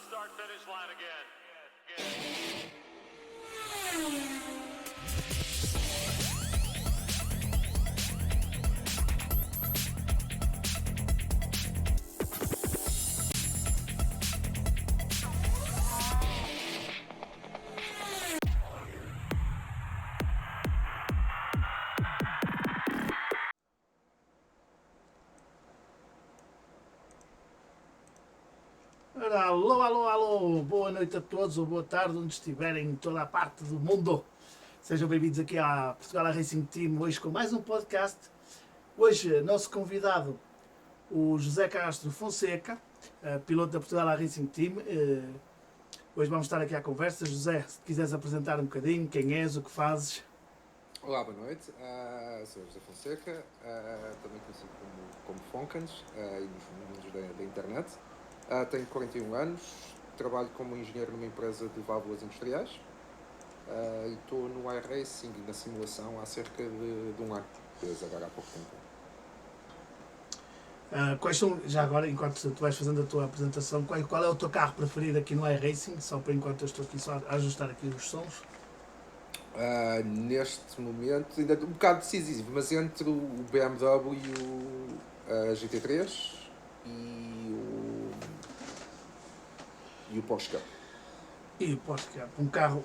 start-finish line again. Ora, alô, alô, alô, boa noite a todos ou boa tarde, onde estiverem em toda a parte do mundo. Sejam bem-vindos aqui à Portugal Racing Team, hoje com mais um podcast. Hoje, nosso convidado, o José Castro Fonseca, piloto da Portugal Racing Team. Hoje vamos estar aqui à conversa. José, se quiseres apresentar um bocadinho, quem és, o que fazes. Olá, boa noite. Sou José Fonseca, também conhecido como Foncans, e nos mundos da internet. Tenho 41 anos, trabalho como engenheiro numa empresa de válvulas industriais e estou no iRacing e na simulação há cerca de um ano, desde agora há pouco tempo. Quais são, já agora, enquanto tu vais fazendo a tua apresentação, qual é o teu carro preferido aqui no iRacing? Só para enquanto eu estou aqui só a ajustar aqui os sons. Neste momento, ainda um bocado decisivo, mas entre o BMW e o GT3 e o Porsche Cup. E Porsche Cup, um carro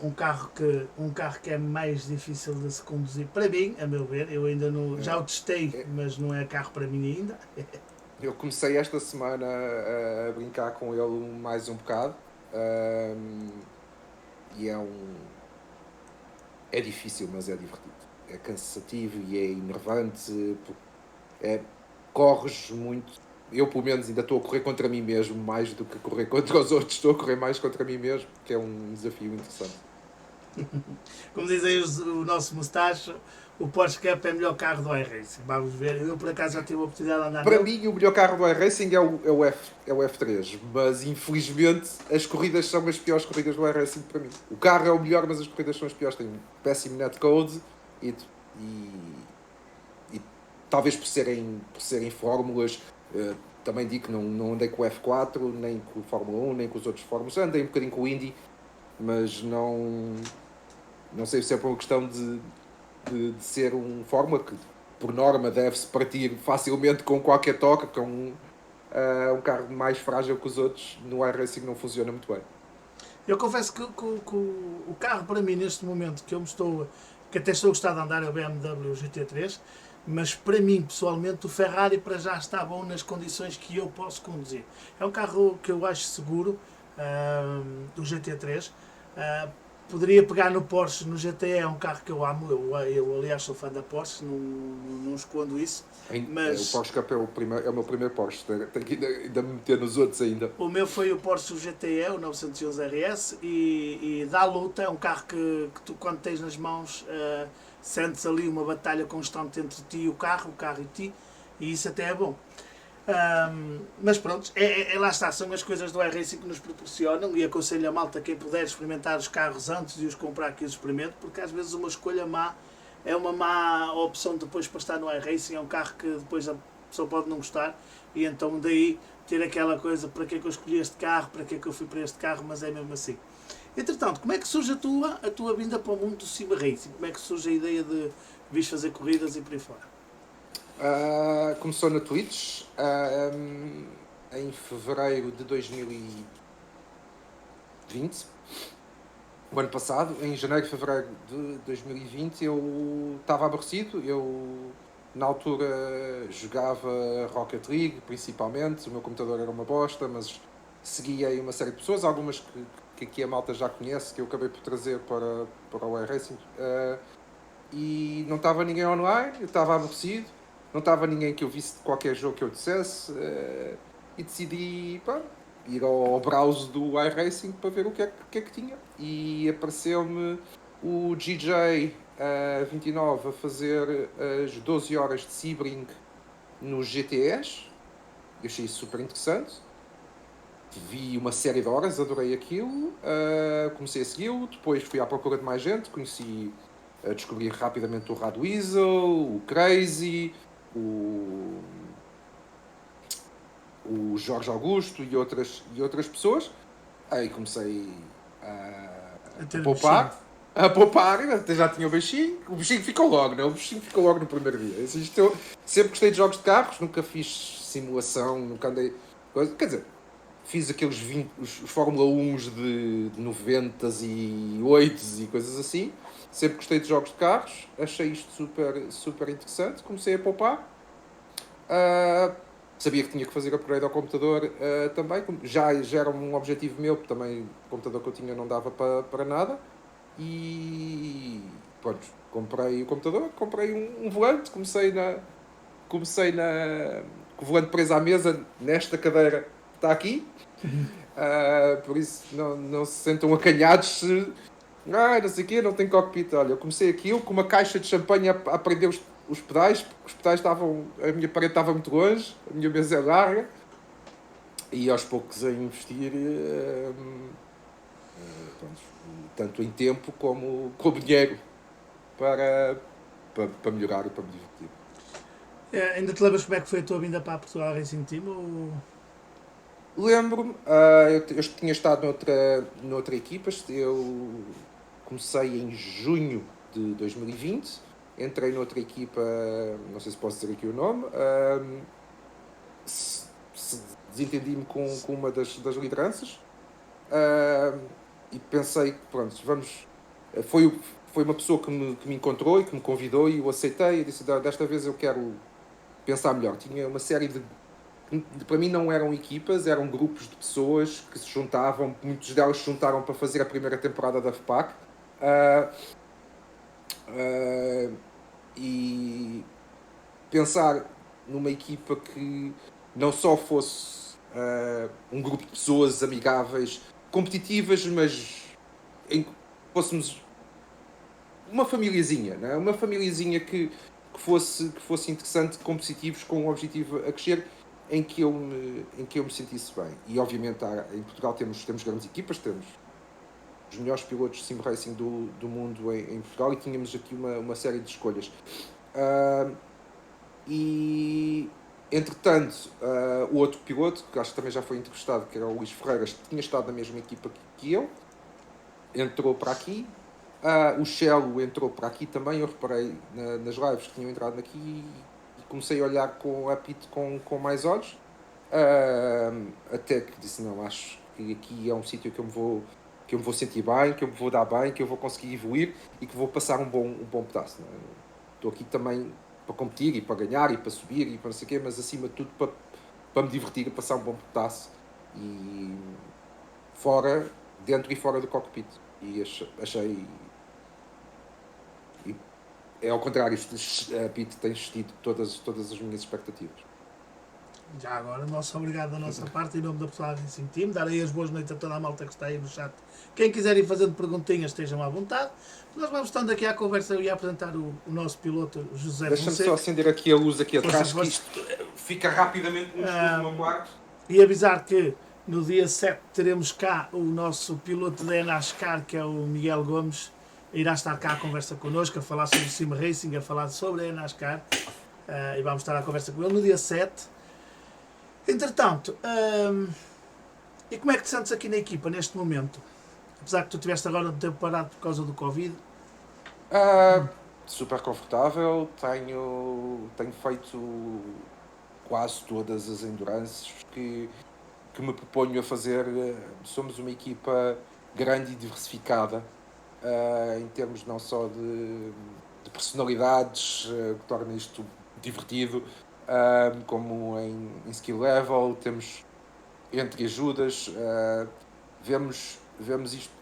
que é mais difícil de se conduzir para mim, a meu ver. Eu ainda não, já o testei, mas não é carro para mim ainda. Eu comecei esta semana a brincar com ele mais um bocado, e é difícil, mas é divertido. É cansativo e é enervante, corres muito. Eu, pelo menos, ainda estou a correr contra mim mesmo, mais do que correr contra os outros. Estou a correr mais contra mim mesmo, que é um desafio interessante. Como dizem o nosso mostacho, o Porsche Cup é o melhor carro do iRacing. Vamos ver. Eu, por acaso, já tive a oportunidade de andar Para nele. mim, o melhor carro do iRacing é o F3, mas infelizmente as corridas são as piores corridas do iRacing para mim. O carro é o melhor, mas as corridas são as piores. Tem um péssimo netcode e talvez por serem fórmulas. Também digo que não andei com o F4, nem com o Fórmula 1, nem com os outros fórmulas. Andei um bocadinho com o Indy, mas não sei se é por uma questão de ser um Fórmula que, por norma, deve-se partir facilmente com qualquer toque, que é um carro mais frágil que os outros. No iRacing não funciona muito bem. Eu confesso que o carro para mim neste momento que até estou a gostar de andar é o BMW GT3, mas para mim pessoalmente o Ferrari para já está bom nas condições que eu posso conduzir. É um carro que eu acho seguro, do GT3. Poderia pegar no Porsche, no GTE é um carro que eu amo, eu aliás sou fã da Porsche, não escondo isso. Mas o Porsche Cup é o meu primeiro Porsche, tenho que ainda me meter nos outros ainda. o meu foi o Porsche GTE, o 911 RS, e dá luta, é um carro que tu quando tens nas mãos sentes ali uma batalha constante entre ti e o carro e ti, e isso até é bom. Mas pronto, lá está, são as coisas do iRacing que nos proporcionam e aconselho a malta quem puder experimentar os carros antes de os comprar que os experimente, porque às vezes uma escolha má é uma má opção depois para estar no iRacing, é um carro que depois a pessoa pode não gostar e então daí ter aquela coisa, para que é que eu escolhi este carro, para que é que eu fui para este carro, mas é mesmo assim. Entretanto, como é que surge a tua vinda para o mundo do Sim Racing? Como é que surge a ideia de vir fazer corridas e por aí fora? Começou na Twitch em fevereiro de 2020, o ano passado. Em janeiro e fevereiro de 2020 eu estava aborrecido. Eu na altura jogava Rocket League principalmente, o meu computador era uma bosta, mas seguia aí uma série de pessoas, algumas que aqui a malta já conhece, que eu acabei por trazer para o iRacing, e não estava ninguém online, eu estava aborrecido. Não estava ninguém que eu visse de qualquer jogo que eu dissesse, e decidi ir ao browse do iRacing para ver o que é que tinha. E apareceu-me o GJ 29 a fazer as 12 horas de Sebring nos GTS. Eu achei isso super interessante. Vi uma série de horas, adorei aquilo. Comecei a segui-lo, depois fui à procura de mais gente, descobri rapidamente o Radweasel, o Crazy, o Jorge Augusto e outras pessoas, Aí comecei a, A a ter bichinho. poupar. A poupar, até já tinha o bichinho ficou logo, né? O bichinho ficou logo no primeiro dia. Eu sempre gostei de jogos de carros, nunca fiz simulação, nunca andei. Quer dizer, fiz aqueles 20, os Fórmula 1 de 90 e 8 e coisas assim. Sempre gostei de jogos de carros, achei isto super, super interessante, comecei a poupar. Ah, sabia que tinha que fazer upgrade ao computador também, já era um objetivo meu, porque também o computador que eu tinha não dava para nada. E pronto, comprei o computador, comprei um volante, comecei com o volante preso à mesa nesta cadeira que está aqui. Por isso não se sentam acanhados se não sei o quê, não tem cockpit. Olha, eu comecei aquilo com uma caixa de champanhe a prender os pedais, porque os pedais estavam. A minha parede estava muito longe, a minha mesa é larga, e aos poucos a investir, pronto, tanto em tempo como dinheiro para melhorar e para me divertir. Ainda te lembras como é que foi a tua vinda para a Portugal Racing Team? Lembro-me, eu tinha estado noutra equipa, eu comecei em junho de 2020, entrei noutra equipa, não sei se posso dizer aqui o nome, desentendi-me com uma das lideranças, e pensei que, pronto, foi, foi uma pessoa que me encontrou e que me convidou e eu aceitei e disse, desta vez eu quero pensar melhor. Tinha uma série para mim não eram equipas, eram grupos de pessoas que se juntavam, muitos delas se juntaram para fazer a primeira temporada da FPAC. Uh, uh, e pensar numa equipa que não só fosse um grupo de pessoas amigáveis, competitivas, mas em que fôssemos uma famíliazinha, né? Uma famíliazinha que fosse interessante, competitivos, com um objetivo a crescer, em que eu me sentisse bem. E obviamente em Portugal temos grandes equipas, temos os melhores pilotos de sim racing do mundo em Portugal e tínhamos aqui uma série de escolhas. E entretanto, o outro piloto, que acho que também já foi entrevistado, que era o Luís Ferreiras, que tinha estado na mesma equipa que eu, entrou para aqui. O Shell entrou para aqui também. Eu reparei nas lives que tinham entrado aqui e comecei a olhar com a Pit com mais olhos. Até que disse: não, acho que aqui é um sítio que eu me vou sentir bem, que eu me vou dar bem, que eu vou conseguir evoluir e que vou passar um bom pedaço. Não é? Estou aqui também para competir e para ganhar e para subir e para não sei o quê, mas acima de tudo para me divertir e passar um bom pedaço. E fora, dentro e fora do cockpit. E achei. E é ao contrário, a Pit tem existido todas as minhas expectativas. Já agora, nosso obrigado da nossa parte, em nome da Portugal Racing Team. Dar aí as boas noites a toda a malta que está aí no chat. Quem quiser ir fazendo perguntinhas, estejam à vontade. Nós vamos estando aqui à conversa e a apresentar o nosso piloto José Deixa-me só Fonseca. acender aqui a luz aqui atrás, Força, que isto fica rapidamente no escuro do meu quarto. E avisar que no dia 7 teremos cá o nosso piloto da NASCAR, que é o Miguel Gomes. Irá estar cá a conversa connosco, a falar sobre o Sim Racing, a falar sobre a NASCAR. E vamos estar à conversa com ele no dia 7. Entretanto, e como é que te sentes aqui na equipa neste momento? Apesar que tu estiveste agora um tempo parado por causa do Covid. Super confortável, tenho feito quase todas as endurances que me proponho a fazer. Somos uma equipa grande e diversificada, em termos não só de personalidades, que torna isto divertido, como em skill level, temos entre ajudas, vemos isto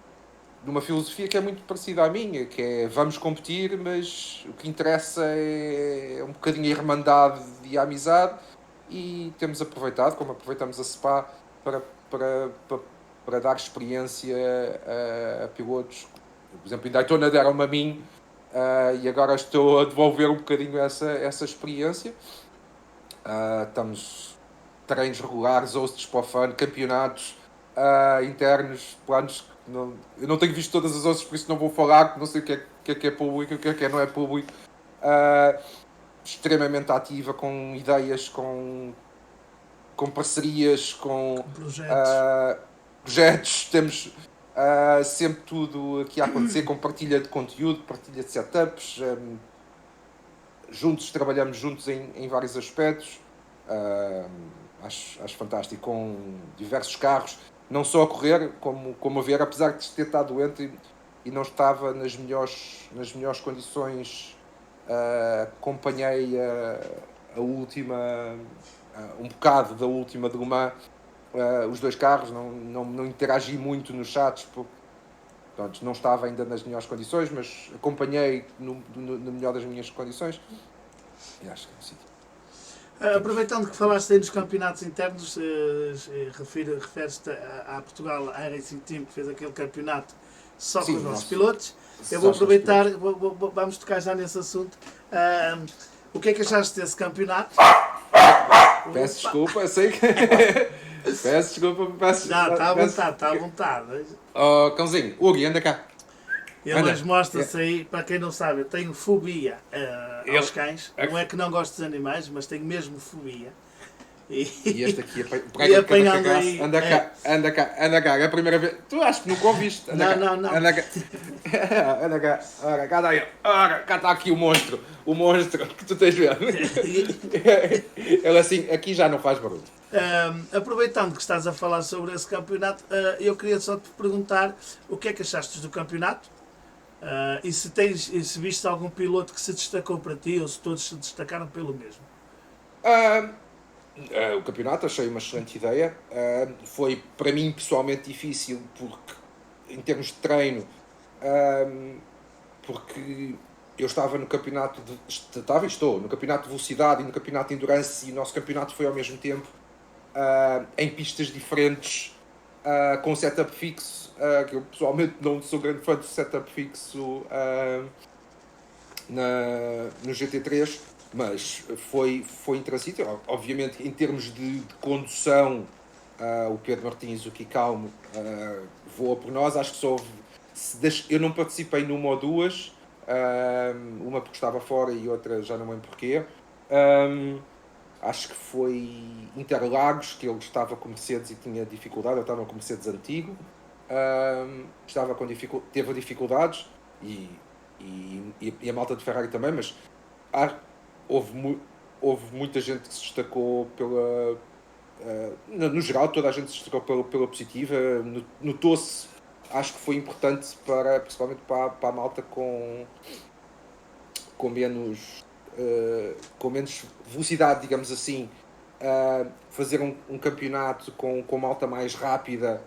numa filosofia que é muito parecida à minha, que é vamos competir, mas o que interessa é um bocadinho a irmandade e a amizade, e temos aproveitado, como aproveitamos a SPA, para dar experiência a pilotos. Por exemplo, em Daytona deram-me a mim, e agora estou a devolver um bocadinho essa experiência. Estamos treinos regulares, hostes para o fã, campeonatos internos, planos. Eu não tenho visto todas as hostes, por isso não vou falar, não sei o que é público, o que é não é público. Extremamente ativa, com ideias, com parcerias, com Projetos. projetos, temos sempre tudo aqui a acontecer, com partilha de conteúdo, partilha de setups, juntos, trabalhamos juntos em vários aspectos. Acho fantástico, com diversos carros, não só a correr, como a ver, apesar de ter estado doente e não estava nas melhores condições. Acompanhei a última, um bocado da última de Le Mans, os dois carros, não interagi muito nos chats, porque pronto, não estava ainda nas melhores condições, mas acompanhei no melhor das minhas condições e acho que é assim. Aproveitando que falaste aí dos campeonatos internos, refere-te à Portugal, à Racing Team, que fez aquele campeonato só com os nossos pilotos. Eu vou aproveitar, vamos tocar já nesse assunto. O que é que achaste desse campeonato? Peço desculpa, eu sei que... Peço desculpa, peço... Não, está à vontade. Oh, cãozinho, Uri, anda cá. Ele hoje mostra-se aí, para quem não sabe, eu tenho fobia aos cães. Não é que não gosto dos animais, mas tenho mesmo fobia. E este aqui, e apanhando aí... Anda cá, é a primeira vez. Tu acho que nunca ouviste. Não. Anda cá. Anda cá. Ora, cá está aí. Ora, cá está aqui o monstro que tu tens vendo. Ele assim, aqui já não faz barulho. Aproveitando que estás a falar sobre esse campeonato, eu queria só te perguntar o que é que achaste do campeonato e se viste algum piloto que se destacou para ti ou se todos se destacaram pelo mesmo. O campeonato achei uma excelente ideia. Foi para mim pessoalmente difícil porque em termos de treino, porque eu estava no campeonato estou no campeonato de velocidade e no campeonato de endurance, e o nosso campeonato foi ao mesmo tempo em pistas diferentes, com setup fixo, que eu pessoalmente não sou grande fã de setup fixo no GT3, mas foi interessante. Obviamente, em termos de condução, o Pedro Martins, o Kikaume, voa por nós. Acho que só eu não participei numa ou duas, uma porque estava fora e outra já não lembro porquê. Acho que foi Interlagos, que ele estava com Mercedes e tinha dificuldade. Eu estava com Mercedes antigo, teve dificuldades, e a malta de Ferrari também, mas houve muita gente que se destacou pela... no geral, toda a gente se destacou pela positiva. Notou-se, acho que foi importante, principalmente para a malta com menos velocidade, digamos assim, fazer um campeonato com malta mais rápida,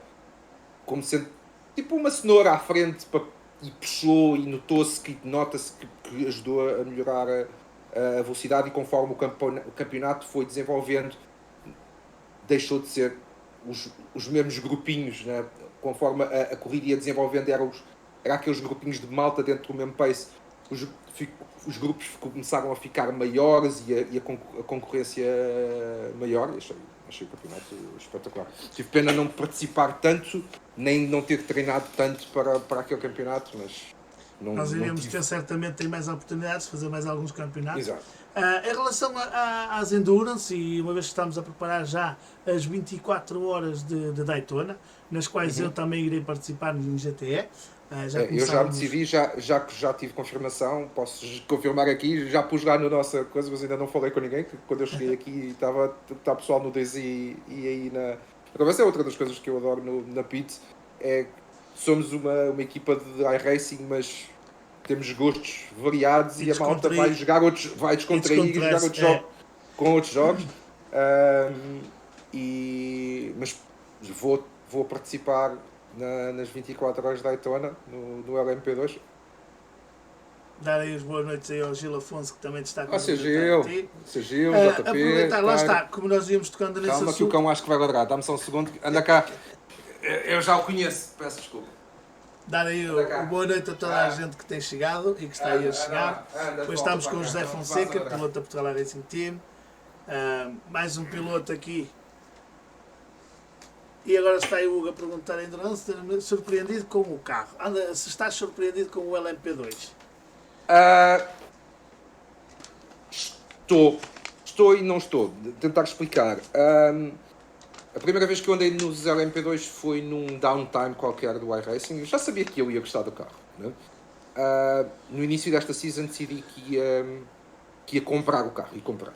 como sendo tipo uma cenoura à frente, e puxou, e nota-se que ajudou a melhorar a velocidade, e conforme o campeonato foi desenvolvendo, deixou de ser os mesmos grupinhos, né? Conforme a corrida ia desenvolvendo, era aqueles grupinhos de malta dentro do mesmo pace. Os grupos começaram a ficar maiores e a concorrência maior. Achei o campeonato espetacular. Tive pena não participar tanto, nem não ter treinado tanto para aquele campeonato, mas... Nós iremos ter certamente mais oportunidades de fazer mais alguns campeonatos. Exato. Em relação às Endurance, e uma vez que estamos a preparar já as 24 horas de Daytona, nas quais eu também irei participar no GTE. Eu já me decidi, já que já tive confirmação, posso confirmar aqui, já pus lá na nossa coisa, mas ainda não falei com ninguém, que quando eu cheguei aqui estava pessoal no Daisy e aí na... Agora, essa é outra das coisas que eu adoro na pit, é que somos uma equipa de iRacing, mas temos gostos variados, e a malta vai descontrair e jogar outros jogos, com outros jogos. Mas vou participar nas 24 horas de Daytona, no LMP2. Dar aí as boas noites aí ao Gil Afonso, que também está com Gil, JP. Aproveitar, lá está, como nós íamos tocando nesse assunto. Calma que o cão acho que vai ladrar, dá-me só um segundo, anda cá. Eu já o conheço, peço desculpa. Dar aí boa noite a toda a gente que tem chegado e que está aí a chegar. Depois estamos com o José Fonseca, piloto da Portugal Racing Team. Mais um piloto aqui. E agora está aí o Hugo a perguntar a Endurance, surpreendido com o carro. Se estás surpreendido com o LMP2? Estou e não estou. De tentar explicar. A primeira vez que eu andei nos LMP2 foi num downtime qualquer do iRacing. Eu já sabia que eu ia gostar do carro, né? No início desta season decidi que ia comprar o carro, e comprar.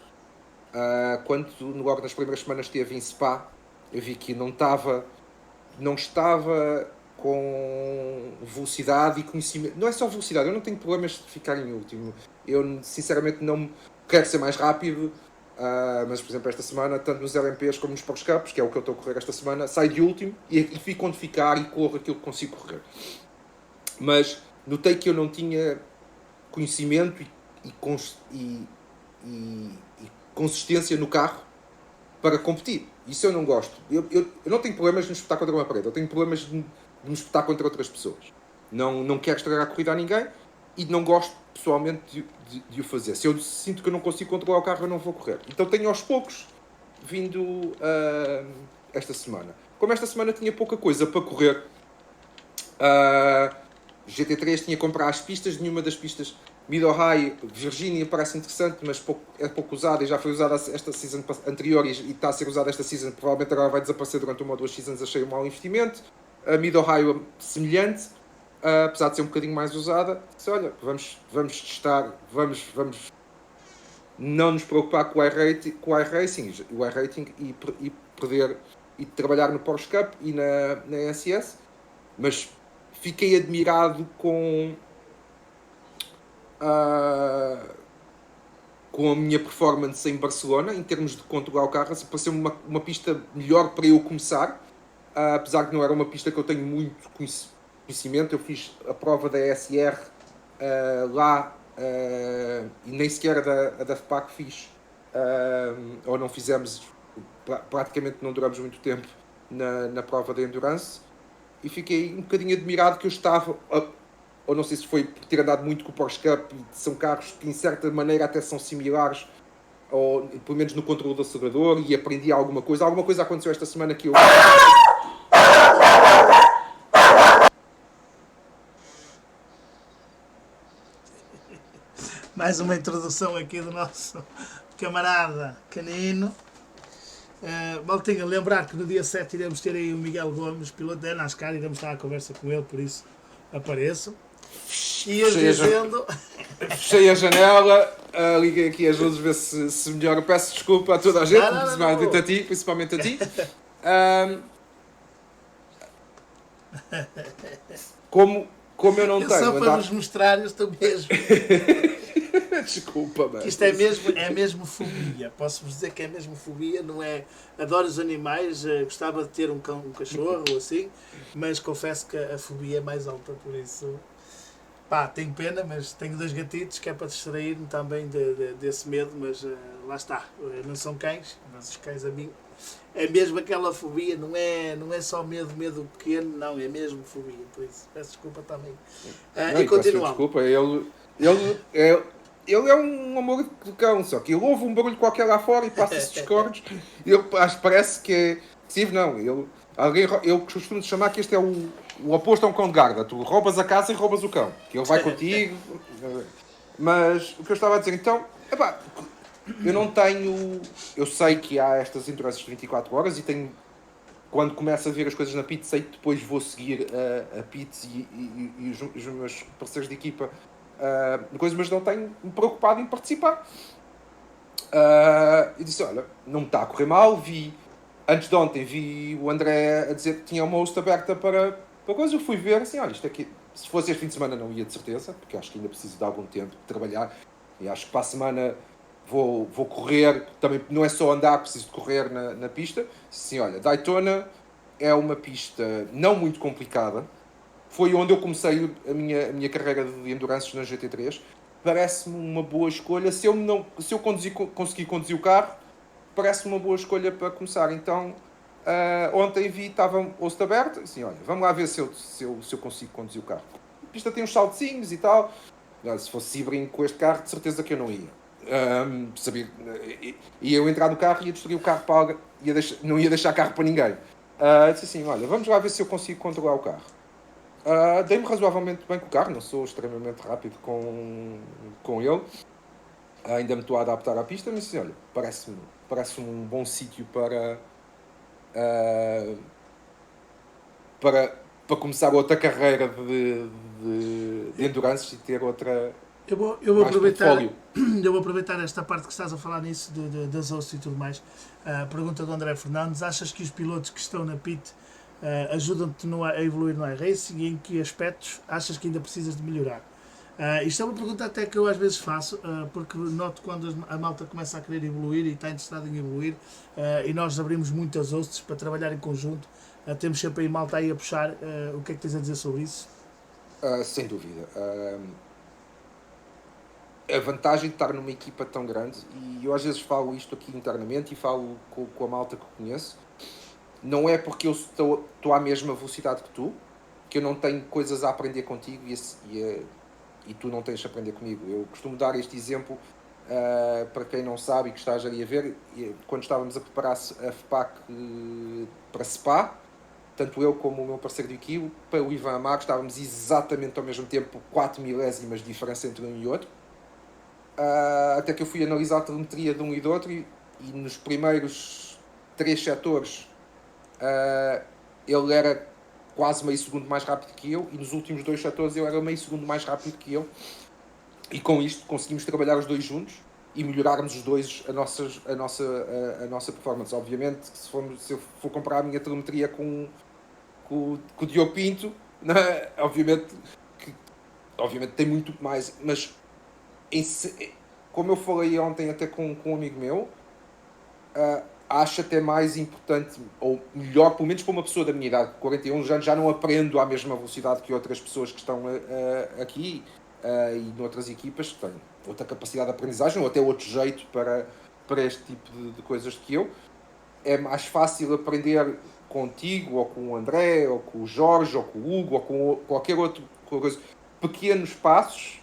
Quando logo nas primeiras semanas esteve em Spa, eu vi que não estava com velocidade e conhecimento. Não é só velocidade, eu não tenho problemas de ficar em último. Eu sinceramente não quero ser mais rápido, mas por exemplo esta semana, tanto nos LMPs como nos Porsche Cups, que é o que eu estou a correr esta semana, saio de último e fico onde ficar e corro aquilo que consigo correr. Mas notei que eu não tinha conhecimento e consistência no carro para competir. Isso eu não gosto. Eu não tenho problemas de me espetar contra uma parede. Eu tenho problemas de me espetar contra outras pessoas. Não quero estragar a corrida a ninguém e não gosto pessoalmente de o fazer. Se eu sinto que eu não consigo controlar o carro, eu não vou correr. Então tenho aos poucos vindo esta semana. Como esta semana tinha pouca coisa para correr, GT3 tinha que comprar as pistas. Nenhuma das pistas Mid-Ohio, Virgínia parece interessante, mas é pouco usada e já foi usada esta season anterior e está a ser usada esta season. Provavelmente agora vai desaparecer durante uma ou duas seasons. Achei um mau investimento. A Mid-Ohio semelhante, apesar de ser um bocadinho mais usada. Disse, olha, vamos testar, vamos não nos preocupar com o iRacing e perder e trabalhar no Porsche Cup e na SS, mas fiquei admirado com a minha performance em Barcelona, em termos de controlar o carro. Pareceu-me uma pista melhor para eu começar, apesar de não era uma pista que eu tenho muito conhecimento. Eu fiz a prova da SR lá e nem sequer a da FPAC fiz, ou não fizemos, praticamente não duramos muito tempo na prova da Endurance, e fiquei um bocadinho admirado que eu estava... ou não sei se foi por ter andado muito com o Porsche Cup, são carros que em certa maneira até são similares, ou pelo menos no controle do acelerador, e aprendi alguma coisa. Alguma coisa aconteceu esta semana que eu... Mais uma introdução aqui do nosso camarada Canino. Maltinha, lembrar que no dia 7 iremos ter aí o Miguel Gomes, piloto da NASCAR, iremos estar à conversa com ele, por isso apareço. Ias dizendo... Fechei a janela, liguei aqui as luzes, ver se melhora. Peço desculpa a toda a gente, principalmente a ti. Principalmente a ti. Como eu não tenho... Só para nos mostrar, eu estou mesmo... Desculpa, mano. Isto é mesmo fobia. Posso-vos dizer que é mesmo fobia, não é? Adoro os animais, gostava de ter um cachorro ou assim, mas confesso que a fobia é mais alta, por isso... Pá, tenho pena, mas tenho 2 gatitos que é para distrair-me também desse medo, mas lá está. Não são cães, mas os cães a mim... É mesmo aquela fobia, não é só medo pequeno, não, é mesmo fobia, por isso peço desculpa também. E continuamos. Desculpa, ele é um amor de cão, só que ele ouve um barulho qualquer lá fora e passa-se discordes. Parece que é... Sim, não, eu costumo chamar que este é o oposto a um cão de guarda. Tu roubas a casa e roubas o cão, que ele vai contigo. Mas o que eu estava a dizer, então, eu não tenho... Eu sei que há estas endurance de 24 horas e tenho... Quando começo a ver as coisas na pit, sei que depois vou seguir a pits e os meus parceiros de equipa, mas não tenho me preocupado em participar. E disse, olha, não me está a correr mal. Antes de ontem vi o André a dizer que tinha uma host aberta para coisa. Eu fui ver assim, olha, isto aqui, se fosse este fim de semana não ia de certeza, porque acho que ainda preciso de algum tempo de trabalhar, e acho que para a semana vou correr. Também não é só andar, preciso de correr na pista. Sim, olha, Daytona é uma pista não muito complicada. Foi onde eu comecei a minha carreira de endurance na GT3. Parece-me uma boa escolha. Se eu conseguir conduzir o carro, parece-me uma boa escolha para começar. Então, ontem estava o host aberto. Assim, olha, vamos lá ver se eu consigo conduzir o carro. A pista tem uns saltezinhos e tal. Se fosse híbrido com este carro, de certeza que eu não ia. Ia eu entrar no carro e ia destruir o carro para alguém. Não ia deixar carro para ninguém. Disse assim, olha, vamos lá ver se eu consigo controlar o carro. Dei-me razoavelmente bem com o carro, não sou extremamente rápido com ele. Ainda me estou a adaptar à pista, mas assim, olha, parece-me um bom sítio para uh, para começar outra carreira de endurance e ter outra Eu vou mais aproveitar, portfólio. eu vou aproveitar esta parte que estás a falar nisso das hosts e tudo mais. Pergunta do André Fernandes: achas que os pilotos que estão na pit ajudam-te a evoluir no iRacing e em que aspectos achas que ainda precisas de melhorar? Isto é uma pergunta até que eu às vezes faço, porque noto quando a malta começa a querer evoluir e está interessada em evoluir, e nós abrimos muitas hosts para trabalhar em conjunto, temos sempre aí malta aí a puxar. O que é que tens a dizer sobre isso? Sem dúvida. A vantagem de estar numa equipa tão grande, e eu às vezes falo isto aqui internamente e falo com a malta que conheço, não é porque eu estou à mesma velocidade que tu, que eu não tenho coisas a aprender contigo e tu não tens a aprender comigo. Eu costumo dar este exemplo para quem não sabe e que está ali a ver, quando estávamos a preparar a FPAC para Spa, tanto eu como o meu parceiro de equipa, o Ivan Amaro, estávamos exatamente ao mesmo tempo 4 milésimas de diferença entre um e outro. Até que eu fui analisar a telemetria de um e do outro e nos primeiros 3 setores ele era quase meio segundo mais rápido que eu e nos últimos 2 setores eu era meio segundo mais rápido que eu, e com isto conseguimos trabalhar os dois juntos e melhorarmos os dois a nossa performance. Obviamente que se eu for comparar a minha telemetria com o Diogo Pinto, né, obviamente tem muito mais, mas como eu falei ontem até com um amigo meu, acho até mais importante, ou melhor, pelo menos para uma pessoa da minha idade, 41 anos, já não aprendo à mesma velocidade que outras pessoas que estão aqui e noutras equipas que têm outra capacidade de aprendizagem ou até outro jeito para este tipo de coisas que eu. É mais fácil aprender contigo, ou com o André, ou com o Jorge, ou com o Hugo, ou com qualquer outro coisa, pequenos passos,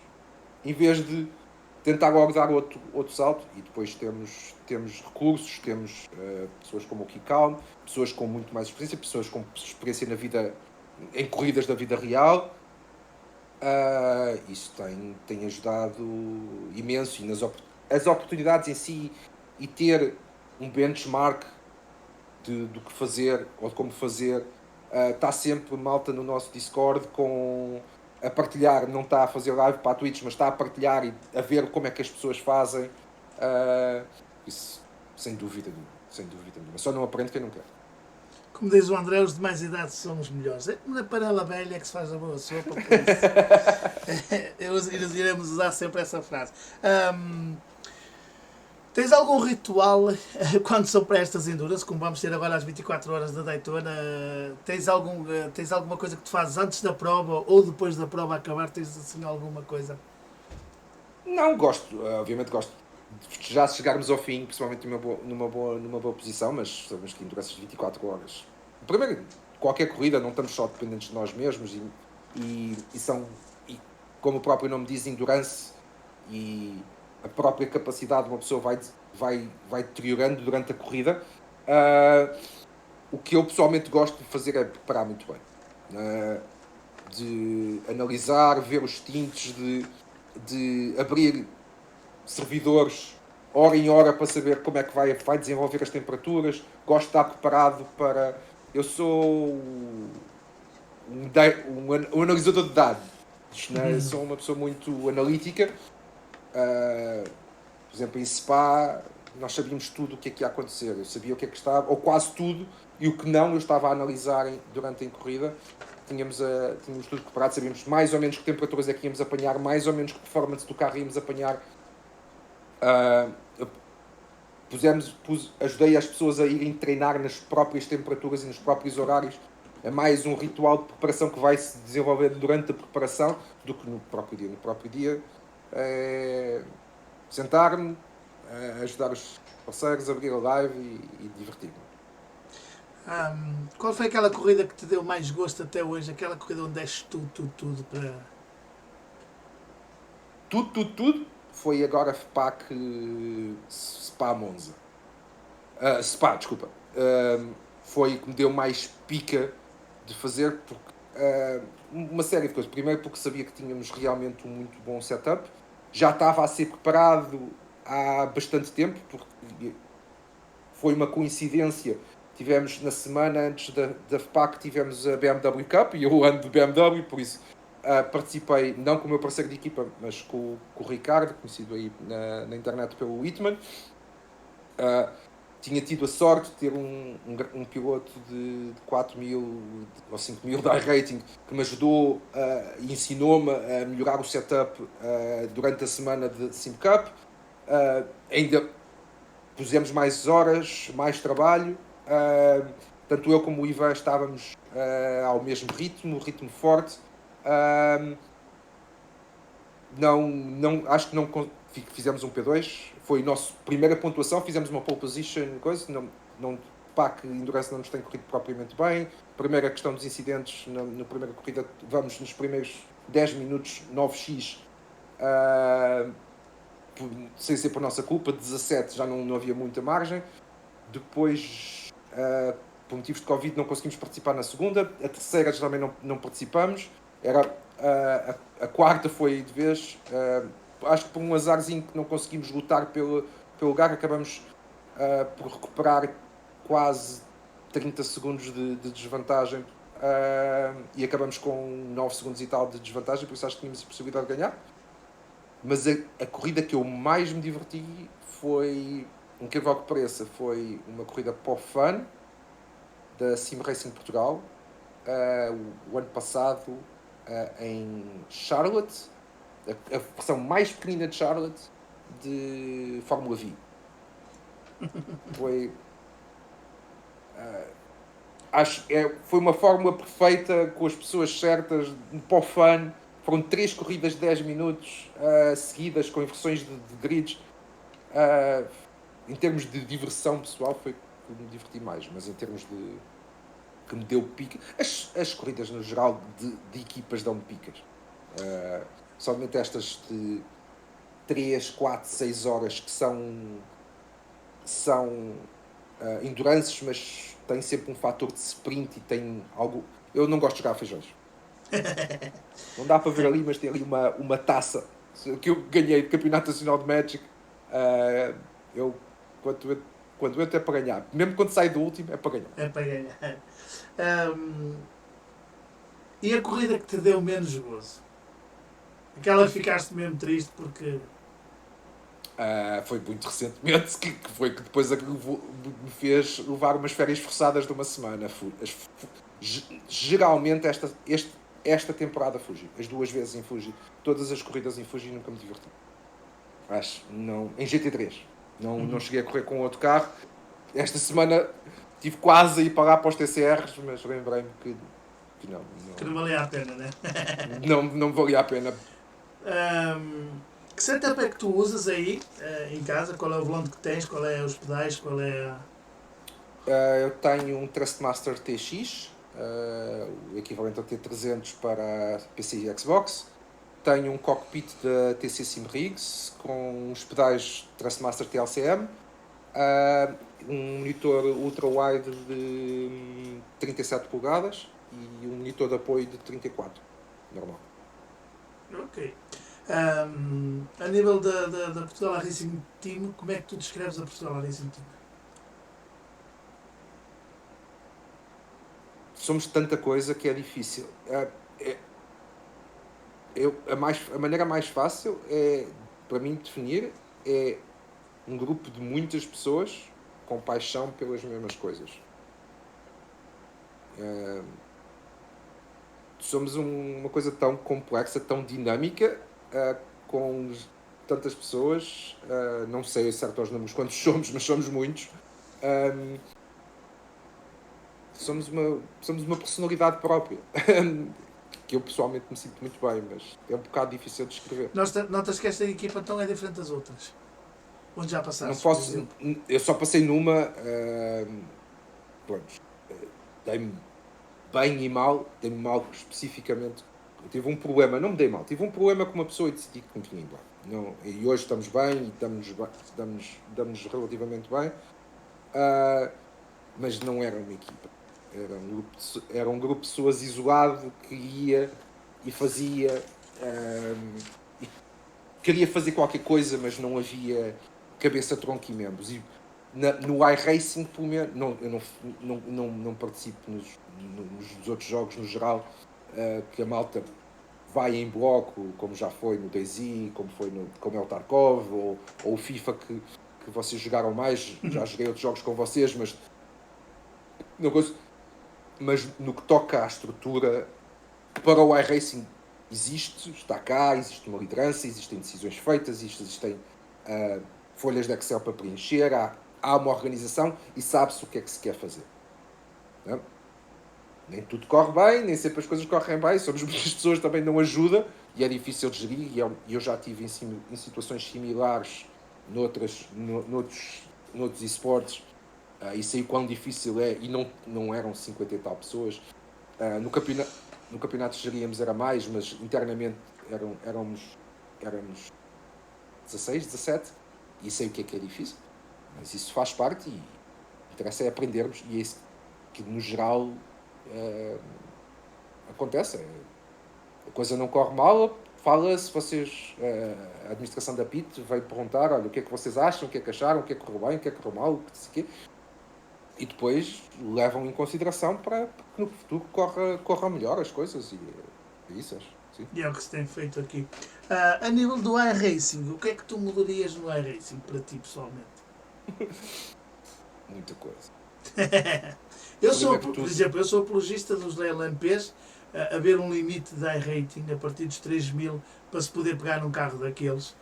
em vez de tentar logo dar outro salto. E depois temos recursos, temos pessoas como o Kikal, pessoas com muito mais experiência, pessoas com experiência na vida, em corridas da vida real. Isso tem ajudado imenso, e as oportunidades em si, e ter um benchmark do que fazer ou de como fazer. Está sempre malta no nosso Discord a partilhar, não está a fazer live para a Twitch, mas está a partilhar e a ver como é que as pessoas fazem. Isso, sem dúvida nenhuma. Só não aprende quem não quer. Como diz o André, os de mais idade são os melhores. É na panela velha que se faz a boa sopa, por isso. Iremos usar sempre essa frase. Tens algum ritual quando são para estas endurance, como vamos ter agora às 24 horas da Daytona? Tens alguma coisa que tu fazes antes da prova ou depois da prova acabar? Tens assim alguma coisa? Não, obviamente gosto de já chegarmos ao fim, principalmente numa boa posição, mas sabemos que endurance 24 horas. Primeiro, qualquer corrida, não estamos só dependentes de nós mesmos e como o próprio nome diz, endurance, e a própria capacidade de uma pessoa vai deteriorando durante a corrida. O que eu pessoalmente gosto de fazer é preparar muito bem, de analisar, ver os tintes, de abrir servidores hora em hora para saber como é que vai desenvolver as temperaturas. Gosto de estar preparado para... Eu sou um analisador de dados, né? Sou uma pessoa muito analítica. Por exemplo, em Spa nós sabíamos tudo o que é que ia acontecer. Eu sabia o que é que estava, ou quase tudo, e o que não eu estava a analisar durante a corrida. Tínhamos tudo preparado, sabíamos mais ou menos que temperaturas é que íamos apanhar, mais ou menos que performance do carro íamos apanhar. Ajudei as pessoas a irem treinar nas próprias temperaturas e nos próprios horários. É mais um ritual de preparação que vai se desenvolver durante a preparação do que no próprio dia. No próprio dia, sentar-me, ajudar os parceiros a abrir a live e divertir-me. Qual foi aquela corrida que te deu mais gosto até hoje? Aquela corrida onde deste tudo para... Tudo foi agora FPAC Spa Monza. Spa, desculpa. Foi que me deu mais pica de fazer, porque uma série de coisas. Primeiro porque sabia que tínhamos realmente um muito bom setup. Já estava a ser preparado há bastante tempo, porque foi uma coincidência. tivemos na semana antes da FPAC, tivemos a BMW Cup, e eu ando de BMW, por isso participei, não com o meu parceiro de equipa, mas com o Ricardo, conhecido aí na internet pelo Whitman. Tinha tido a sorte de ter um piloto de 4.000 ou 5.000 de iRating que me ajudou e ensinou-me a melhorar o setup durante a semana de Sim Cup. Ainda pusemos mais horas, mais trabalho. Tanto eu como o Ivan estávamos ao mesmo ritmo forte. Acho que não fizemos um P2, foi a nossa primeira pontuação, fizemos uma pole position, coisa, PAC Endurance não nos tem corrido propriamente bem. Primeira questão dos incidentes, na primeira corrida vamos nos primeiros 10 minutos 9x, sem ser por nossa culpa, 17 já não havia muita margem. Depois, por motivos de Covid, não conseguimos participar na segunda, a terceira também não participamos. A quarta foi de vez, acho que por um azarzinho que não conseguimos lutar pelo lugar, acabamos por recuperar quase 30 segundos de desvantagem e acabamos com 9 segundos e tal de desvantagem, por isso acho que tínhamos a possibilidade de ganhar. Mas a corrida que eu mais me diverti foi, incrível que pareça, foi uma corrida para o fun da Sim Racing Portugal, o ano passado, em Charlotte, a versão mais pequenina de Charlotte de Fórmula V. Foi foi uma fórmula perfeita, com as pessoas certas, para o fun. Foram 3 corridas de 10 minutos seguidas, com inversões de grids. Em termos de diversão pessoal, foi que me diverti mais, mas em termos de que me deu pica. As corridas no geral de equipas dão-me picas. Somente estas de 3, 4, 6 horas que são endurances, mas tem sempre um fator de sprint e tem algo. Eu não gosto de jogar feijões. Não dá para ver ali, mas tem ali uma taça que eu ganhei do Campeonato Nacional de Magic. Eu, quando entro é para ganhar. Mesmo quando saio do último, é para ganhar. É para ganhar. E a corrida que te deu menos gozo? Aquela que ficaste mesmo triste porque... Foi muito recentemente, que foi que depois me fez levar umas férias forçadas de uma semana. Geralmente esta temporada Fuji, as 2 vezes em Fuji, todas as corridas em Fuji nunca me diverti. Acho, não, em GT3 não cheguei a correr com outro carro. Esta semana tive quase a ir para lá para os TCRs, mas lembrei-me que não Que não valia a pena, né? não valia a pena. Que setup é que tu usas aí em casa? Qual é o volante que tens? Qual é os pedais? Qual é eu tenho um Thrustmaster TX, o equivalente ao T300 para PC e Xbox. Tenho um cockpit da TC Simrigs com os pedais Thrustmaster TLCM, um monitor ultra-wide de 37 polegadas e um monitor de apoio de 34, normal. Ok. A nível da Portugal Racing Team, como é que tu descreves a Portugal Racing Team? Somos tanta coisa que é difícil. A maneira mais fácil para mim definir é um grupo de muitas pessoas com paixão pelas mesmas coisas. Somos uma coisa tão complexa, tão dinâmica, com tantas pessoas. Não sei certo aos números quantos somos, mas somos muitos. Somos uma personalidade própria. Que eu pessoalmente me sinto muito bem, mas é um bocado difícil de descrever. Notas que esta equipa então é diferente das outras? Onde já passaste? Não posso, eu só passei numa. Dei-me bem e mal. Dei-me mal especificamente. Eu tive um problema, não me dei mal, tive um problema com uma pessoa e decidi que não tinha embora. Não, e hoje estamos bem e damos relativamente bem, mas não era uma equipa. Era um grupo de pessoas isolado que ia e fazia e queria fazer qualquer coisa, mas não havia cabeça, tronco e membros. E no iRacing, pelo menos, não participo nos outros jogos no geral, que a malta vai em bloco, como já foi no DayZ, como é o Tarkov, ou o FIFA que vocês jogaram mais. Já joguei outros jogos com vocês, mas no que toca à estrutura, para o iRacing está cá, existe uma liderança, existem decisões feitas, existem folhas de Excel para preencher, há uma organização e sabe-se o que é que se quer fazer. Não é? Nem tudo corre bem, nem sempre as coisas correm bem, somos muitas pessoas, também não ajuda e é difícil de gerir, e eu já estive em situações similares noutros esportes, e sei o quão difícil é, e não eram 50 e tal pessoas. No campeonato geríamos era mais, mas internamente éramos 16, 17, e sei o que é difícil, mas isso faz parte e interessa é aprendermos, e é isso que no geral acontece. A coisa não corre mal, fala-se, vocês, a administração da PIT veio perguntar, olha, o que é que vocês acham, o que é que acharam, o que é que correu bem, o que é que correu mal, e depois levam em consideração para que no futuro corra melhor as coisas, e é isso, acho. Sim. E é o que se tem feito aqui. A nível do iRacing, o que é que tu mudarias no iRacing para ti pessoalmente? Muita coisa. Por exemplo, eu sou apologista dos LMPs, haver um limite de iRating a partir dos 3.000 para se poder pegar num carro daqueles.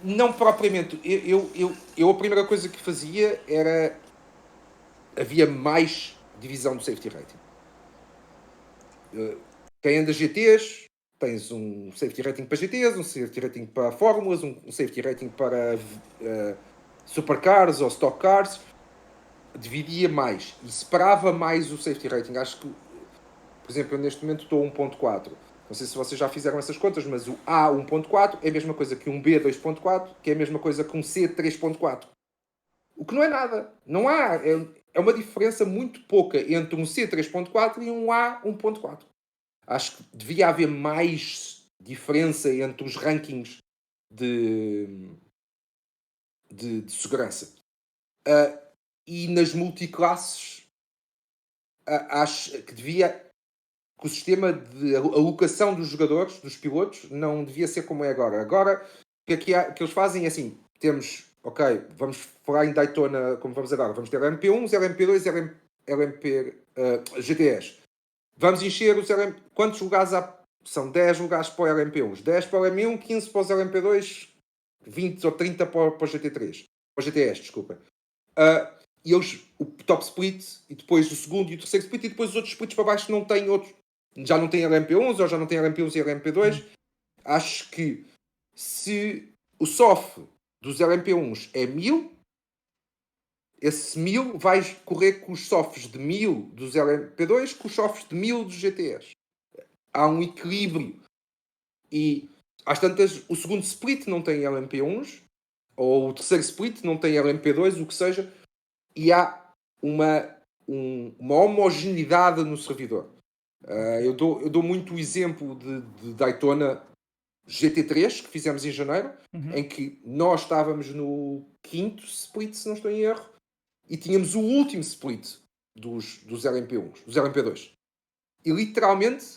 Não propriamente. Eu a primeira coisa que fazia era... Havia mais divisão do safety rating. Quem anda GTs, tens um safety rating para GTs, um safety rating para fórmulas, um safety rating para supercars ou stock cars. Dividia mais e separava mais o safety rating. Acho que, por exemplo, eu neste momento estou a 1.4. Não sei se vocês já fizeram essas contas, mas o A 1.4 é a mesma coisa que um B 2.4, que é a mesma coisa que um C 3.4. O que não é nada. Não há. É uma diferença muito pouca entre um C 3.4 e um A 1.4. Acho que devia haver mais diferença entre os rankings de segurança. E nas multiclasses, acho que que o sistema de alocação dos jogadores, dos pilotos, não devia ser como é agora. Agora, o que eles fazem é assim, temos, ok, vamos falar em Daytona, como vamos agora, vamos ter LMP1, LMP2, LMP GTS. Vamos encher os LMP... Quantos lugares há? São 10 lugares para o LMP1, 10 para o LM1, 15 para os LMP2, 20 ou 30 para o GT3. Para o GTS, desculpa. E eles, o top split, e depois o segundo e o terceiro split, e depois os outros splits para baixo não têm outros. Já não tem LMP11 ou já não tem LMP11 e LMP2. Acho que se o SOF dos LMP1s é 1000, esse 1000 vai correr com os SOFs de 1000 dos LMP2 com os SOFs de 1000 dos GTS. Há um equilíbrio. E às tantas, o segundo split não tem LMP1s, ou o terceiro split não tem LMP2, o que seja, e há uma homogeneidade no servidor. Eu dou muito o exemplo de Daytona GT3, que fizemos em janeiro, em que nós estávamos no quinto split, se não estou em erro, e tínhamos o último split dos LMP1s, dos LMP2. E literalmente,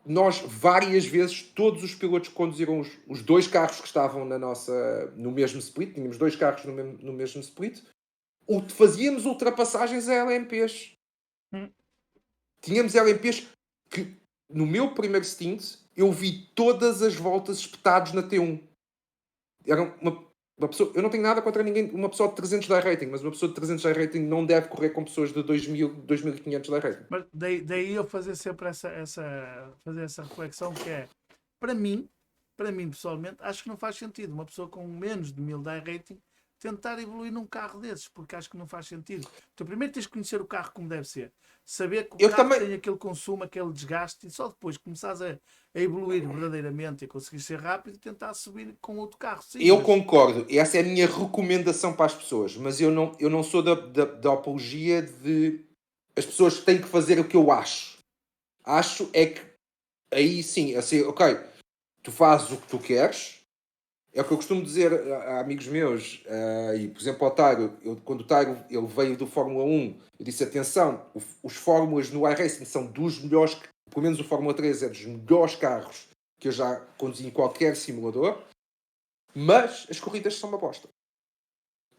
nós várias vezes, todos os pilotos que conduziram os dois carros que estavam no mesmo split, tínhamos dois carros no mesmo split, fazíamos ultrapassagens a LMPs. Tínhamos LMPs que, no meu primeiro stint, eu vi todas as voltas espetados na T1. Era uma pessoa... Eu não tenho nada contra ninguém, uma pessoa de 300 de rating, mas uma pessoa de 300 de rating não deve correr com pessoas de 2000, 2500 de rating. Mas daí eu fazer sempre fazer essa reflexão que é, para mim pessoalmente, acho que não faz sentido uma pessoa com menos de 1000 de rating tentar evoluir num carro desses, porque acho que não faz sentido. Tu primeiro tens de conhecer o carro como deve ser, saber que o carro tem aquele consumo, aquele desgaste, e só depois começares a evoluir verdadeiramente e conseguir ser rápido e tentar subir com outro carro. Sim, eu concordo, essa é a minha recomendação para as pessoas, mas eu não sou da apologia de as pessoas têm que fazer o que eu acho. Acho é que aí sim, assim, ok, tu fazes o que tu queres, É o que eu costumo dizer a amigos meus, e por exemplo ao Tairo, quando o Tairo ele veio do Fórmula 1, eu disse, atenção, os Fórmulas no iRacing são dos melhores, pelo menos o Fórmula 3 é dos melhores carros que eu já conduzi em qualquer simulador, mas as corridas são uma bosta.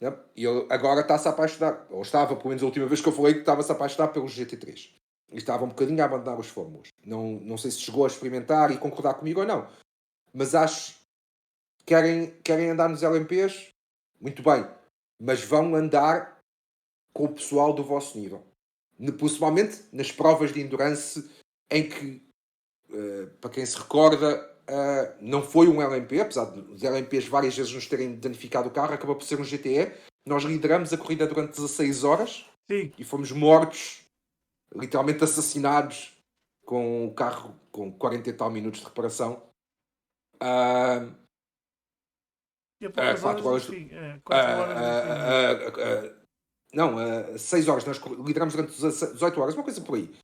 Né? E ele agora está-se a apaixonar, ou estava, pelo menos a última vez que eu falei, que estava-se a apaixonar pelo GT3. E estava um bocadinho a abandonar os Fórmulas. Não sei se chegou a experimentar e concordar comigo ou não, mas acho que querem andar nos LMPs, muito bem, mas vão andar com o pessoal do vosso nível. Principalmente nas provas de endurance em que, para quem se recorda, não foi um LMP, apesar dos LMPs várias vezes nos terem danificado o carro, acabou por ser um GTE. Nós lideramos a corrida durante 16 horas. Sim. E fomos mortos, literalmente assassinados, com o carro com 40 e tal minutos de reparação. 4 horas de fim. 4 horas de fim. Não, 6 horas. Nós lideramos durante 18 horas, uma coisa por aí.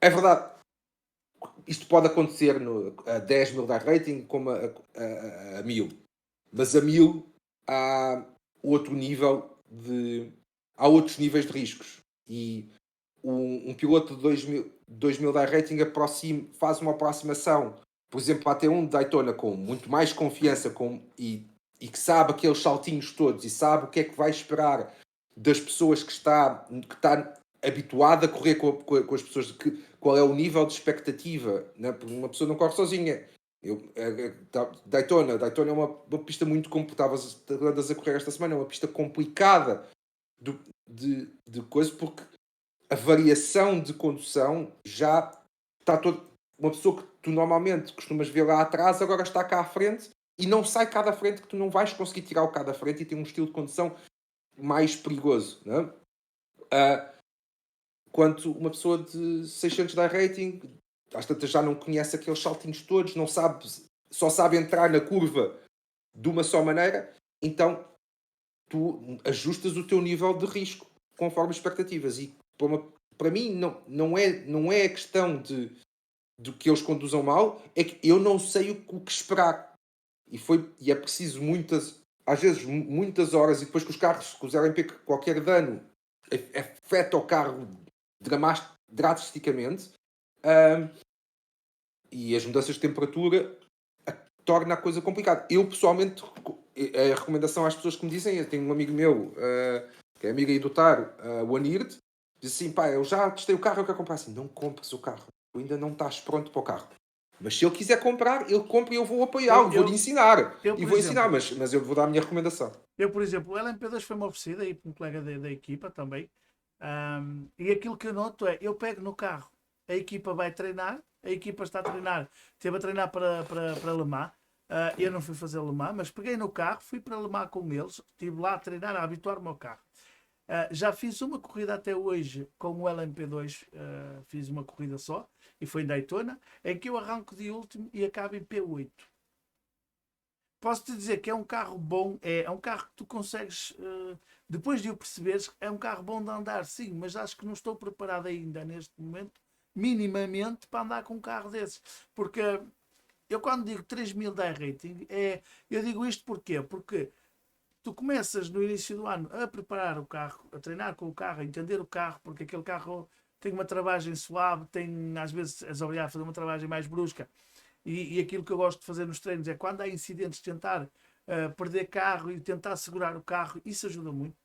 É verdade. Isto pode acontecer a 10 mil da rating como a 1000. Mas a 1000 há outro nível há outros níveis de riscos. E um piloto de 2000 da rating faz uma aproximação, por exemplo, a T1 de Daytona com muito mais confiança e que sabe aqueles saltinhos todos e sabe o que é que vai esperar das pessoas que está habituada a correr com as pessoas, qual é o nível de expectativa, né? Porque uma pessoa não corre sozinha. Daytona é uma pista muito complicada. Estavas a correr esta semana, é uma pista complicada de coisa, porque a variação de condução já está toda. Uma pessoa que tu normalmente costumas ver lá atrás agora está cá à frente e não sai cá da frente, que tu não vais conseguir tirar o cá da frente e tem um estilo de condução mais perigoso, não é? Quanto uma pessoa de 600 da rating, às tantas já não conhece aqueles saltinhos todos, não sabe, só sabe entrar na curva de uma só maneira, então tu ajustas o teu nível de risco conforme expectativas. E para mim não é a questão de que eles conduzam mal, é que eu não sei o que esperar. E é preciso às vezes muitas horas, e depois que os LMP, qualquer dano afeta o carro drasticamente, e as mudanças de temperatura torna a coisa complicada. Eu pessoalmente, a recomendação às pessoas que me dizem, eu tenho um amigo meu que é amigo aí do Taro, o Anird, diz assim, pá, eu já testei o carro, eu quero comprar. Assim, não compres o carro, tu ainda não estás pronto para o carro. Mas se ele quiser comprar, ele compra e eu vou apoiá-lo, vou-lhe ensinar. Mas eu vou dar a minha recomendação. Eu, por exemplo, o LMP2 foi-me oferecido aí por um colega da equipa também. E aquilo que eu noto é, eu pego no carro, a equipa vai treinar, a equipa está a treinar, esteve a treinar para Le Mans. Eu não fui fazer Le Mans, mas peguei no carro, fui para Le Mans com eles, estive lá a treinar, a habituar-me ao carro. Já fiz uma corrida até hoje com o LMP2, fiz uma corrida só, e foi em Daytona, em que eu arranco de último e acabo em P8. Posso-te dizer que é um carro bom, é um carro que tu consegues, depois de o perceberes, é um carro bom de andar, sim, mas acho que não estou preparado ainda neste momento, minimamente, para andar com um carro desses. Porque eu quando digo 3000 da rating, eu digo isto porquê? Porque tu começas no início do ano a preparar o carro, a treinar com o carro, a entender o carro, porque aquele carro tem uma travagem suave, às vezes és obrigado a fazer uma travagem mais brusca. E aquilo que eu gosto de fazer nos treinos é quando há incidentes, tentar perder carro e tentar segurar o carro, isso ajuda muito.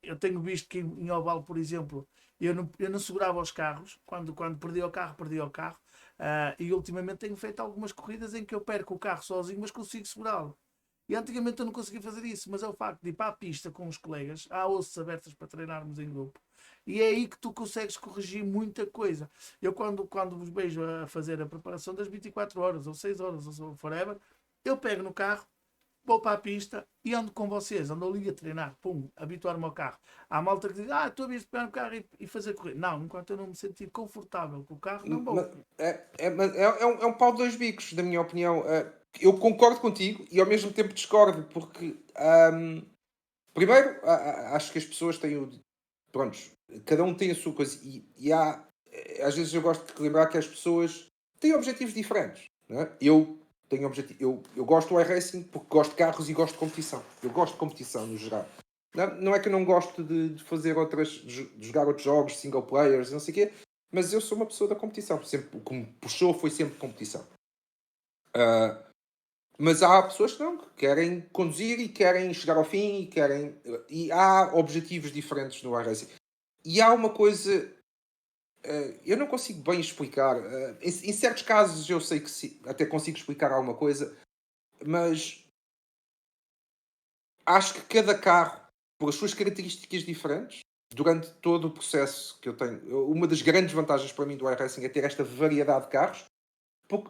Eu tenho visto que em oval, por exemplo, eu não segurava os carros, quando perdia o carro, e ultimamente tenho feito algumas corridas em que eu perco o carro sozinho, mas consigo segurá-lo. E antigamente eu não conseguia fazer isso, mas é o facto de ir para a pista com os colegas, há ossos abertas para treinarmos em grupo. E é aí que tu consegues corrigir muita coisa. Eu quando vos vejo a fazer a preparação das 24 horas, ou 6 horas, ou forever, eu pego no carro, vou para a pista e ando com vocês, ando ali a treinar, pum, habituar-me ao carro. Há malta que diz, estou a vir pegar no carro e fazer correr. Não, enquanto eu não me sentir confortável com o carro, não vou. É um pau de dois bicos, na minha opinião. Eu concordo contigo e ao mesmo tempo discordo, porque primeiro acho que as pessoas têm prontos, cada um tem a sua coisa e há, às vezes eu gosto de lembrar que as pessoas têm objetivos diferentes, não é? Eu tenho objetivo. Eu gosto do iRacing porque gosto de carros e gosto de competição. Eu gosto de competição no geral. Não é que eu não gosto de fazer de jogar outros jogos, single players, não sei o quê, mas eu sou uma pessoa da competição. Sempre, o que me puxou foi sempre competição. Mas há pessoas que não, que querem conduzir e querem chegar ao fim e há objetivos diferentes no iRacing. E há uma coisa, eu não consigo bem explicar. Em certos casos eu sei que até consigo explicar alguma coisa, mas acho que cada carro, por as suas características diferentes, durante todo o processo que eu tenho, uma das grandes vantagens para mim do iRacing é ter esta variedade de carros, porque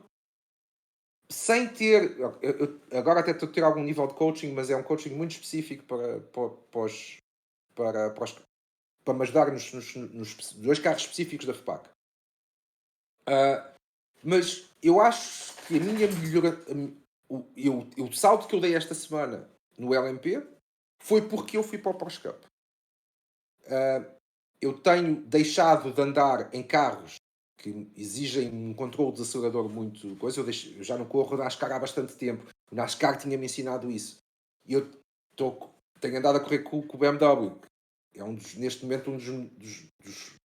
sem ter. Agora até estou a ter algum nível de coaching, mas é um coaching muito específico para me ajudar nos dois carros específicos da FPAC. Mas eu acho que a minha melhor. O salto que eu dei esta semana no LMP foi porque eu fui para o Porsche Cup. Eu tenho deixado de andar em carros que exigem um controle de acelerador muito coisa. Eu já não corro NASCAR há bastante tempo. O NASCAR tinha-me ensinado isso. E eu tenho andado a correr com o BMW. É neste momento um dos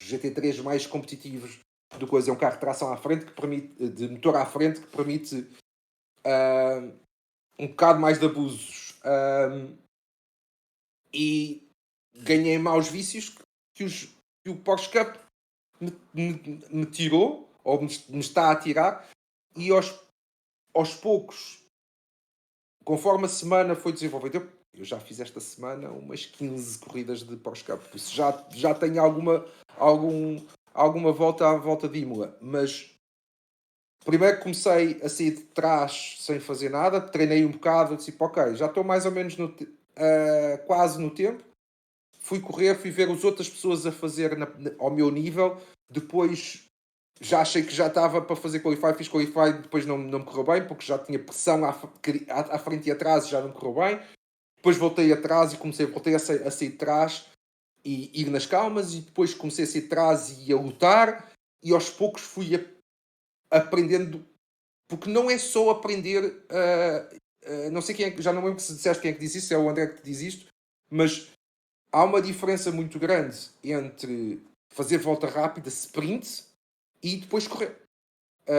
GT3 mais competitivos do coisa. É um carro de tração à frente, de motor à frente, que permite um bocado mais de abusos. E ganhei maus vícios que o Porsche Cup me tirou, ou me está a tirar, e aos poucos, conforme a semana foi desenvolvida, eu já fiz esta semana umas 15 corridas de Porsche Cup, por isso já tenho alguma volta à volta de Imola, mas primeiro comecei a sair de trás sem fazer nada, treinei um bocado, disse, ok, já estou mais ou menos quase no tempo, fui correr, fui ver as outras pessoas a fazer ao meu nível, depois já achei que já estava para fazer qualify, fiz qualify, depois não me correu bem, porque já tinha pressão à frente e atrás e já não me correu bem. Depois voltei atrás e voltei a sair de trás e ir nas calmas, e depois comecei a sair de trás e a lutar, e aos poucos fui aprendendo, porque não é só aprender, não sei quem é, já não lembro se disseste quem é que diz isso, é o André que diz isto, mas há uma diferença muito grande entre fazer volta rápida, sprint, e depois correr.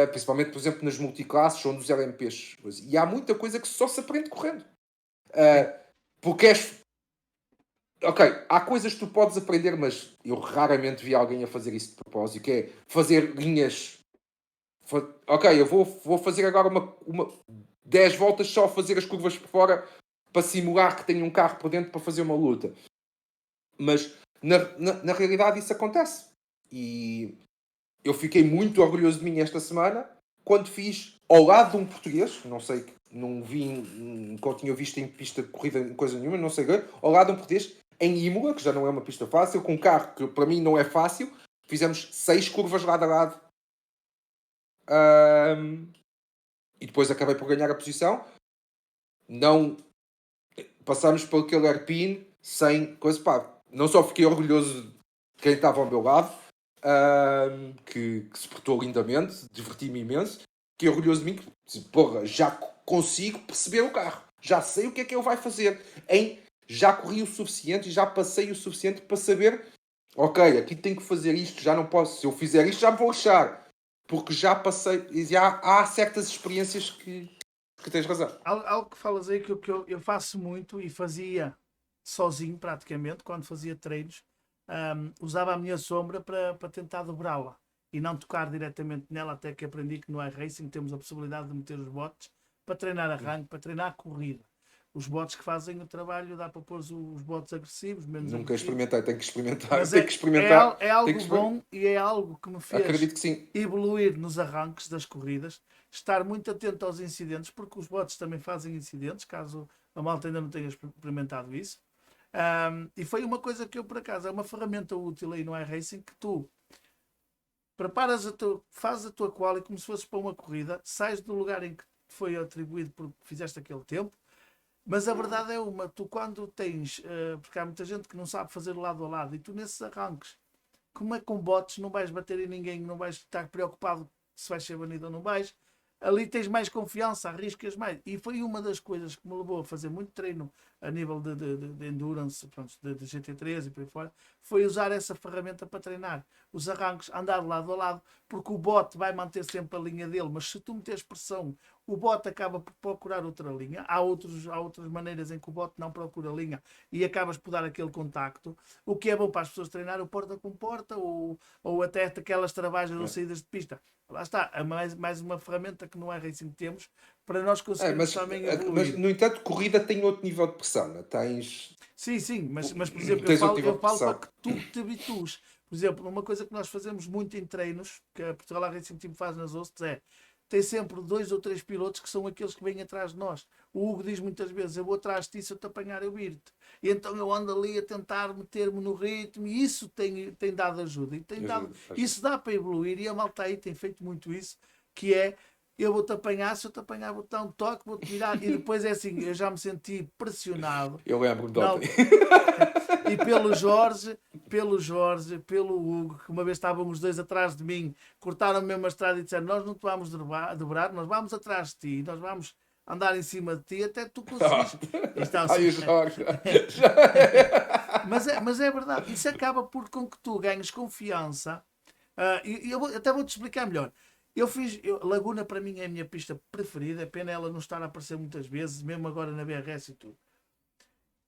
Principalmente, por exemplo, nas multiclasses ou nos LMPs. E há muita coisa que só se aprende correndo. Porque ok, há coisas que tu podes aprender, mas eu raramente vi alguém a fazer isso de propósito, que é fazer linhas. Ok, eu vou fazer agora uma 10 voltas só a fazer as curvas por fora para simular que tenho um carro por dentro para fazer uma luta. Mas na realidade isso acontece. E eu fiquei muito orgulhoso de mim esta semana quando fiz ao lado de um português, não sei, não vi, nunca tinha visto em pista de corrida em coisa nenhuma, não sei, ao lado de um português, em Imola, que já não é uma pista fácil, com um carro que para mim não é fácil, fizemos 6 curvas lado a lado. E depois acabei por ganhar a posição. Não passamos por aquele airpin sem coisa, pá, não só fiquei orgulhoso de quem estava ao meu lado, que se portou lindamente, diverti-me imenso, fiquei orgulhoso de mim, que, porra, já consigo perceber o carro, já sei o que é que ele vai fazer, já corri o suficiente e já passei o suficiente para saber, ok, aqui tenho que fazer isto, já não posso, se eu fizer isto já me vou lixar, porque já passei, já há certas experiências que tens razão. Algo que falas aí que eu faço muito e fazia sozinho praticamente, quando fazia treinos, usava a minha sombra para tentar dobrá-la e não tocar diretamente nela, até que aprendi que no iRacing temos a possibilidade de meter os bots para treinar arranque, para treinar a corrida. Os bots que fazem o trabalho, dá para pôr os bots agressivos, menos Nunca agressivos. experimentei, tenho que experimentar. Mas Tenho que experimentar. é algo bom e é algo que me fez Acredito que sim. evoluir nos arranques das corridas, estar muito atento aos incidentes, porque os bots também fazem incidentes, caso a malta ainda não tenha experimentado isso. E foi uma coisa que eu, por acaso, é uma ferramenta útil aí no iRacing, que tu fazes a tua quali como se fosses para uma corrida, sais do lugar em que te foi atribuído porque fizeste aquele tempo, mas a verdade é uma, tu quando tens, porque há muita gente que não sabe fazer lado a lado, e tu nesses arranques, como é com bots, não vais bater em ninguém, não vais estar preocupado se vais ser banido ou não vais, ali tens mais confiança, arriscas mais. E foi uma das coisas que me levou a fazer muito treino a nível de endurance, pronto, de GT3 e por aí fora, foi usar essa ferramenta para treinar. Os arranques, andar de lado a lado, porque o bote vai manter sempre a linha dele, mas se tu meteres pressão, o bote acaba por procurar outra linha. Há outras maneiras em que o bote não procura linha e acabas por dar aquele contacto. O que é bom para as pessoas treinar o porta com porta ou até aquelas travagens ou saídas de pista. Lá está, é mais uma ferramenta que não é Racing que temos para nós conseguirmos também mas, evoluir. no entanto, corrida tem outro nível de pressão, não é? Sim, mas por exemplo, Tens outro nível eu de falo para pressão. que tu te habitues. Por exemplo, uma coisa que nós fazemos muito em treinos, que a Portugal Racing Team faz nas hostes, é tem sempre 2 ou 3 pilotos que são aqueles que vêm atrás de nós. O Hugo diz muitas vezes: eu vou atrás de ti, se eu te apanhar, eu viro-te. E então eu ando ali a tentar meter-me no ritmo, e isso tem dado ajuda. E Ajuda. isso dá para evoluir, e a malta aí tem feito muito isso, que é: eu vou-te apanhar, se eu te apanhar, vou-te dar um toque, vou-te virar. E depois é assim: eu já me senti pressionado. Eu lembro-me de ontem. Não, e pelo Jorge, pelo Hugo, que uma vez estavam os dois atrás de mim, cortaram a mesma estrada e disseram: nós não te vamos dobrar, nós vamos atrás de ti, nós vamos andar em cima de ti até tu conseguires. Então, Ai, o Jorge. mas é verdade, isso acaba por com que tu ganhes confiança. E até vou-te explicar melhor. Laguna para mim é a minha pista preferida, é pena ela não estar a aparecer muitas vezes, mesmo agora na BRS e tudo.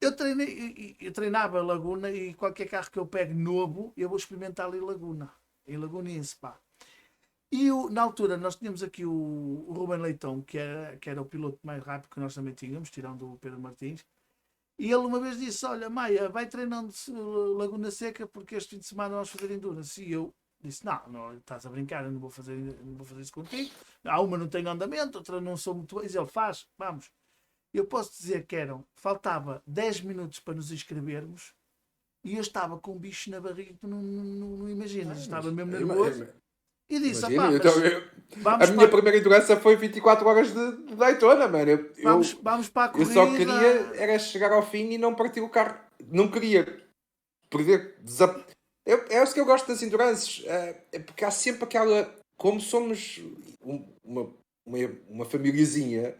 Eu treinava Laguna e qualquer carro que eu pegue novo, eu vou experimentar ali em Laguna e em Spa. E na altura nós tínhamos aqui o Ruben Leitão, que era o piloto mais rápido que nós também tínhamos, tirando o Pedro Martins. E ele uma vez disse: olha, Maia, vai treinando Laguna Seca porque este fim de semana vamos fazer endurance. E eu disse: não, estás a brincar, eu não vou fazer isso contigo. Há uma não tem andamento, outra não sou muito bem. E ele: faz, vamos. Eu posso dizer que faltava 10 minutos para nos inscrevermos e eu estava com um bicho na barriga que tu não imaginas. Estava mesmo nervoso e disse: Imagina, a vamos minha primeira endurance foi 24 horas de Daytona, mano. vamos para a Eu só queria corrida. era chegar ao fim e não partir o carro. Não queria perder. É isso que eu gosto das endurances. É porque há sempre aquela. Como somos uma famíliazinha,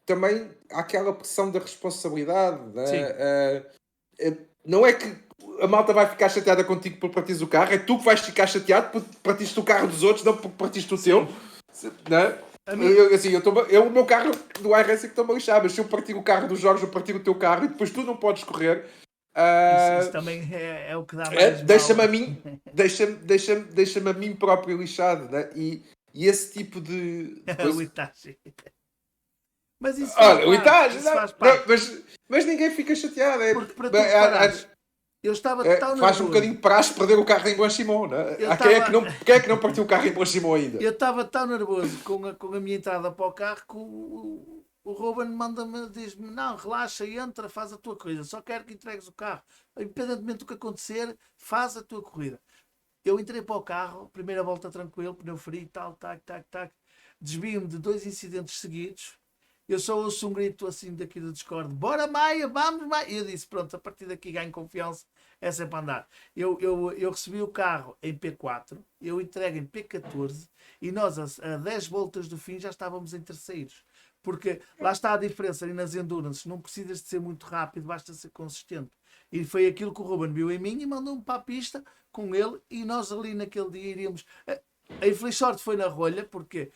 também há aquela pressão da responsabilidade. Né? Sim, Não é que a malta vai ficar chateada contigo por partires o carro, é tu que vais ficar chateado por partiste o carro dos outros, não por partiste o teu. Né? a mim, O meu carro do iRacing que estou-me a lixar, mas se eu partir o carro do Jorge, eu partir o teu carro e depois tu não podes correr. isso também é o que dá mais Deixa-me mal. a mim, deixa-me a mim próprio lixado, né? E esse tipo de O coisa. Itachi. Mas isso faz Olha, o parte. Itágio, Isso faz não, parte. mas ninguém fica chateado. Porque para tu reparares, eu estava tão Faz um nervoso. bocadinho de praxe perder o carro em Blanchimon, né? Eu Quem é que não partiu o carro em Blanchimon ainda? Eu estava tão nervoso com a minha entrada para o carro que o Ruben diz-me: não, relaxa, entra, faz a tua corrida. Só quero que entregues o carro. Independentemente do que acontecer, faz a tua corrida. Eu entrei para o carro, primeira volta tranquilo, pneu frio, tal, tac, tac, tac. Desvio-me de 2 incidentes seguidos. Eu só ouço um grito assim daqui do Discord: bora Maia, vamos Maia. E eu disse: pronto, a partir daqui ganho confiança, é sempre andar. Eu recebi o carro em P4, eu entrego em P14 e nós a 10 voltas do fim já estávamos em terceiros. Porque lá está a diferença ali nas endurances, não precisas de ser muito rápido, basta ser consistente. E foi aquilo que o Ruben viu em mim e mandou-me para a pista com ele e nós ali naquele dia iríamos. A infeliz sorte foi na rolha, porque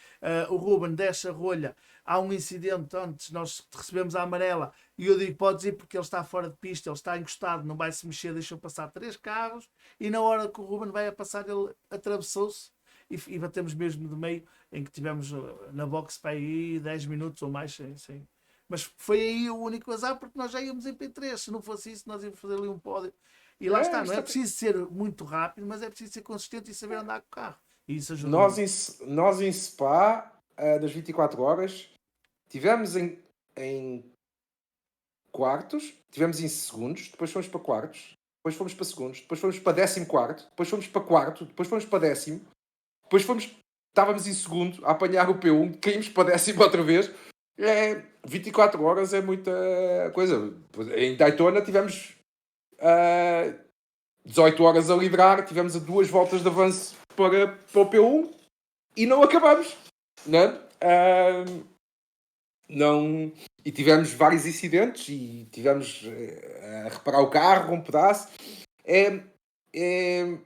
o Ruben desce a rolha, há um incidente antes, nós recebemos a amarela e eu digo: podes ir porque ele está fora de pista, ele está encostado, não vai se mexer, deixou passar 3 carros e na hora que o Ruben vai a passar ele atravessou-se e batemos mesmo de meio, em que tivemos na box para aí 10 minutos ou mais sem. Mas foi aí o único azar porque nós já íamos em P3, se não fosse isso nós íamos fazer ali um pódio. E lá está, não é preciso ser muito rápido, mas é preciso ser consistente e saber andar com o carro. E isso ajuda muito. Nós em Spa, das 24 horas, tivemos em quartos, tivemos em segundos, depois fomos para quartos, depois fomos para segundos, depois fomos para 14º, depois fomos para quarto, depois fomos para 10º, depois estávamos em segundo a apanhar o P1, caímos para 10º outra vez. 24 horas é muita coisa. Em Daytona tivemos 18 horas a liderar, tivemos a 2 voltas de avanço para o P1 e não acabamos. Não, não, e tivemos vários incidentes e tivemos a reparar o carro um pedaço. É, é,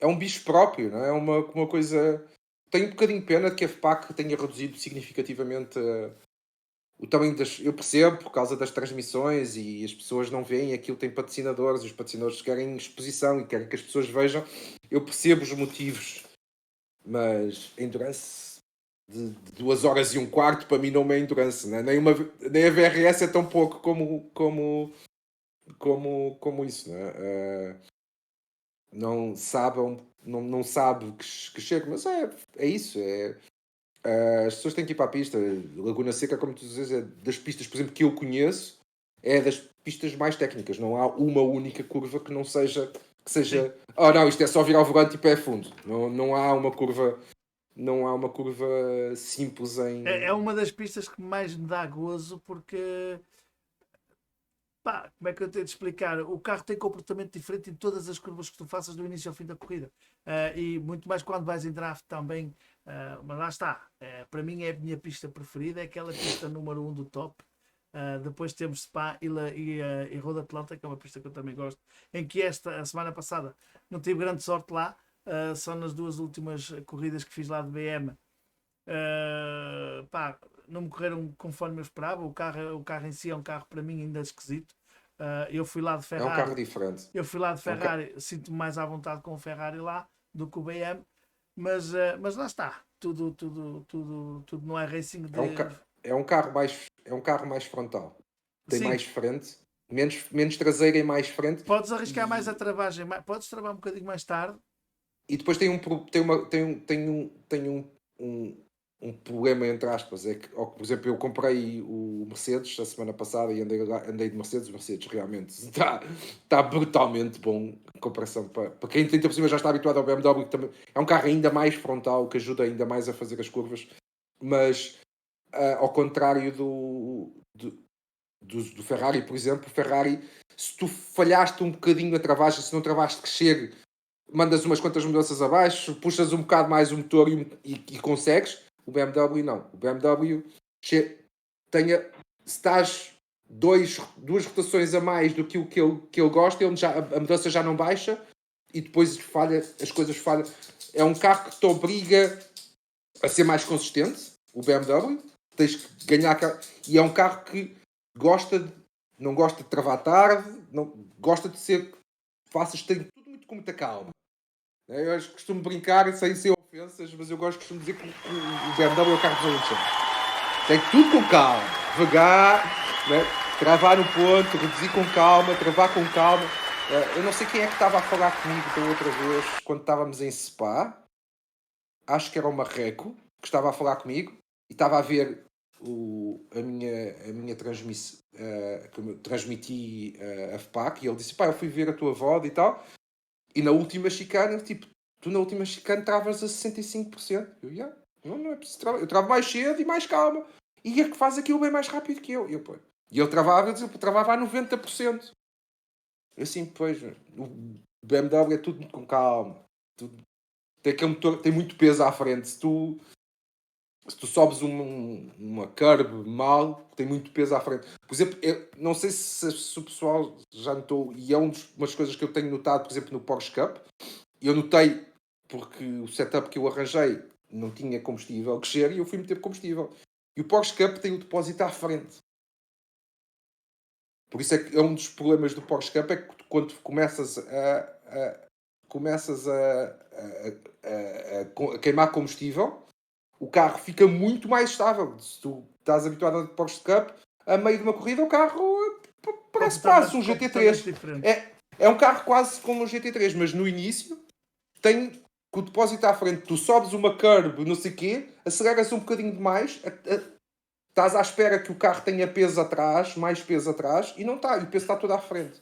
é um bicho próprio, não é? É uma coisa. Tenho um bocadinho de pena de que a FPAC tenha reduzido significativamente o tamanho das. Eu percebo por causa das transmissões e as pessoas não veem, aquilo tem patrocinadores, os patrocinadores querem exposição e querem que as pessoas vejam. Eu percebo os motivos, mas a endurance de 2 horas e um quarto para mim não é endurance, né? Nem a VRS é tão pouco como isso, né? Não sabe, não sabe que chega, mas é isso. As pessoas têm que ir para a pista. Laguna Seca, como tu dizes, é das pistas, por exemplo, que eu conheço, é das pistas mais técnicas. Não há uma única curva que não seja. Que seja. Oh não, isto é só virar o volante e pé fundo. Não há uma curva. Não há uma curva simples É em. uma das pistas que mais me dá gozo porque, pá, como é que eu tenho de explicar? O carro tem comportamento diferente em todas as curvas que tu faças do início ao fim da corrida. E muito mais quando vais em draft também. Mas lá está. Para mim é a minha pista preferida, é aquela pista número 1 do top. Depois temos Spa e Road Atlanta, que é uma pista que eu também gosto, em que a semana passada não tive grande sorte lá, só nas 2 últimas corridas que fiz lá de BM. Pá, não me correram conforme eu esperava. O carro em si é um carro para mim ainda esquisito. Eu fui lá de É um carro Ferrari. diferente. Eu fui lá de É um ca... Ferrari, sinto-me mais à vontade com o Ferrari lá do que o BM, mas lá está. Tudo não é racing é um, de. ca... é um carro mais frontal. Tem Sim, mais frente, menos traseira e mais frente. podes arriscar mais a E, travagem, podes travar um bocadinho mais tarde. e depois tem um problema, entre aspas. É que, por exemplo, eu comprei o Mercedes a semana passada e andei de Mercedes. O Mercedes realmente está brutalmente bom em comparação para quem por cima já está habituado ao BMW, que também é um carro ainda mais frontal, que ajuda ainda mais a fazer as curvas. Mas ao contrário do Ferrari, por exemplo, o Ferrari, se tu falhaste um bocadinho a travagem, se não travaste que chegue, mandas umas quantas mudanças abaixo, puxas um bocado mais o motor e consegues. O BMW não. O BMW tenha, se estás duas rotações a mais do que o que ele gosta, a mudança já não baixa e depois as coisas falham. É um carro que te obriga a ser mais consistente, o BMW. Tens que ganhar. E é um carro que não gosta de travar tarde, não, gosta de ser. Tem tudo muito com muita calma. Eu acho que costumo brincar sem ofensas, mas eu costumo dizer que o BMW é o carro dos Alexandre. Tem tudo com calma, devagar, né? Travar no ponto, reduzir com calma, travar com calma. Eu não sei quem é que estava a falar comigo da outra vez, quando estávamos em Spa. Acho que era o Marreco, que estava a falar comigo e estava a ver a minha transmissão, que eu transmiti a FPAC, e ele disse: pá, eu fui ver a tua VOD e tal. E na última chicane, tipo, tu na última chicane travas a 65%. Yeah, não é preciso travar. Eu travo mais cedo e mais calma. E é que faz aquilo bem mais rápido que eu. E ele travava a 90%. Eu assim, pois, o BMW é tudo muito com calma. Tem muito peso à frente. Se tu sobes uma curve mal, tem muito peso à frente. Por exemplo, eu não sei se o pessoal já notou, e é uma das coisas que eu tenho notado, por exemplo, no Porsche Cup. Eu notei porque o setup que eu arranjei não tinha combustível que chegue e eu fui meter combustível. E o Porsche Cup tem o depósito à frente. Por isso é que é um dos problemas do Porsche Cup é que quando começas a queimar combustível, o carro fica muito mais estável. Se tu estás habituado a Porsche Cup, a meio de uma corrida, o carro parece quase um Completamente GT3. diferente. É um carro quase como um GT3, mas no início tem com o depósito à frente. Tu sobes uma curve, não sei o quê, aceleras um bocadinho demais, estás à espera que o carro tenha peso atrás, mais peso atrás, e não está, e o peso está todo à frente.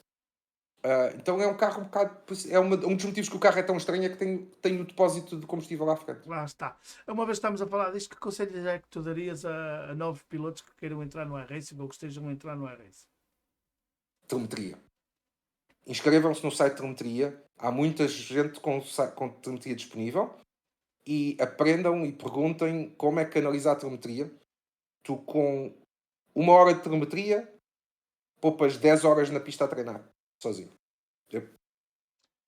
Então é um carro um bocado. Um dos motivos que o carro é tão estranho é que tem o depósito de combustível à frente. Lá está. Uma vez estamos a falar disto, que conselhos é que tu darias a novos pilotos que queiram entrar no iRacing ou que estejam a entrar no iRacing? Telemetria. Inscrevam-se no site de telemetria. Há muita gente com telemetria disponível. e aprendam e perguntem como é que analisar a telemetria. Tu com 1 hora de telemetria poupas 10 horas na pista a treinar, sozinho.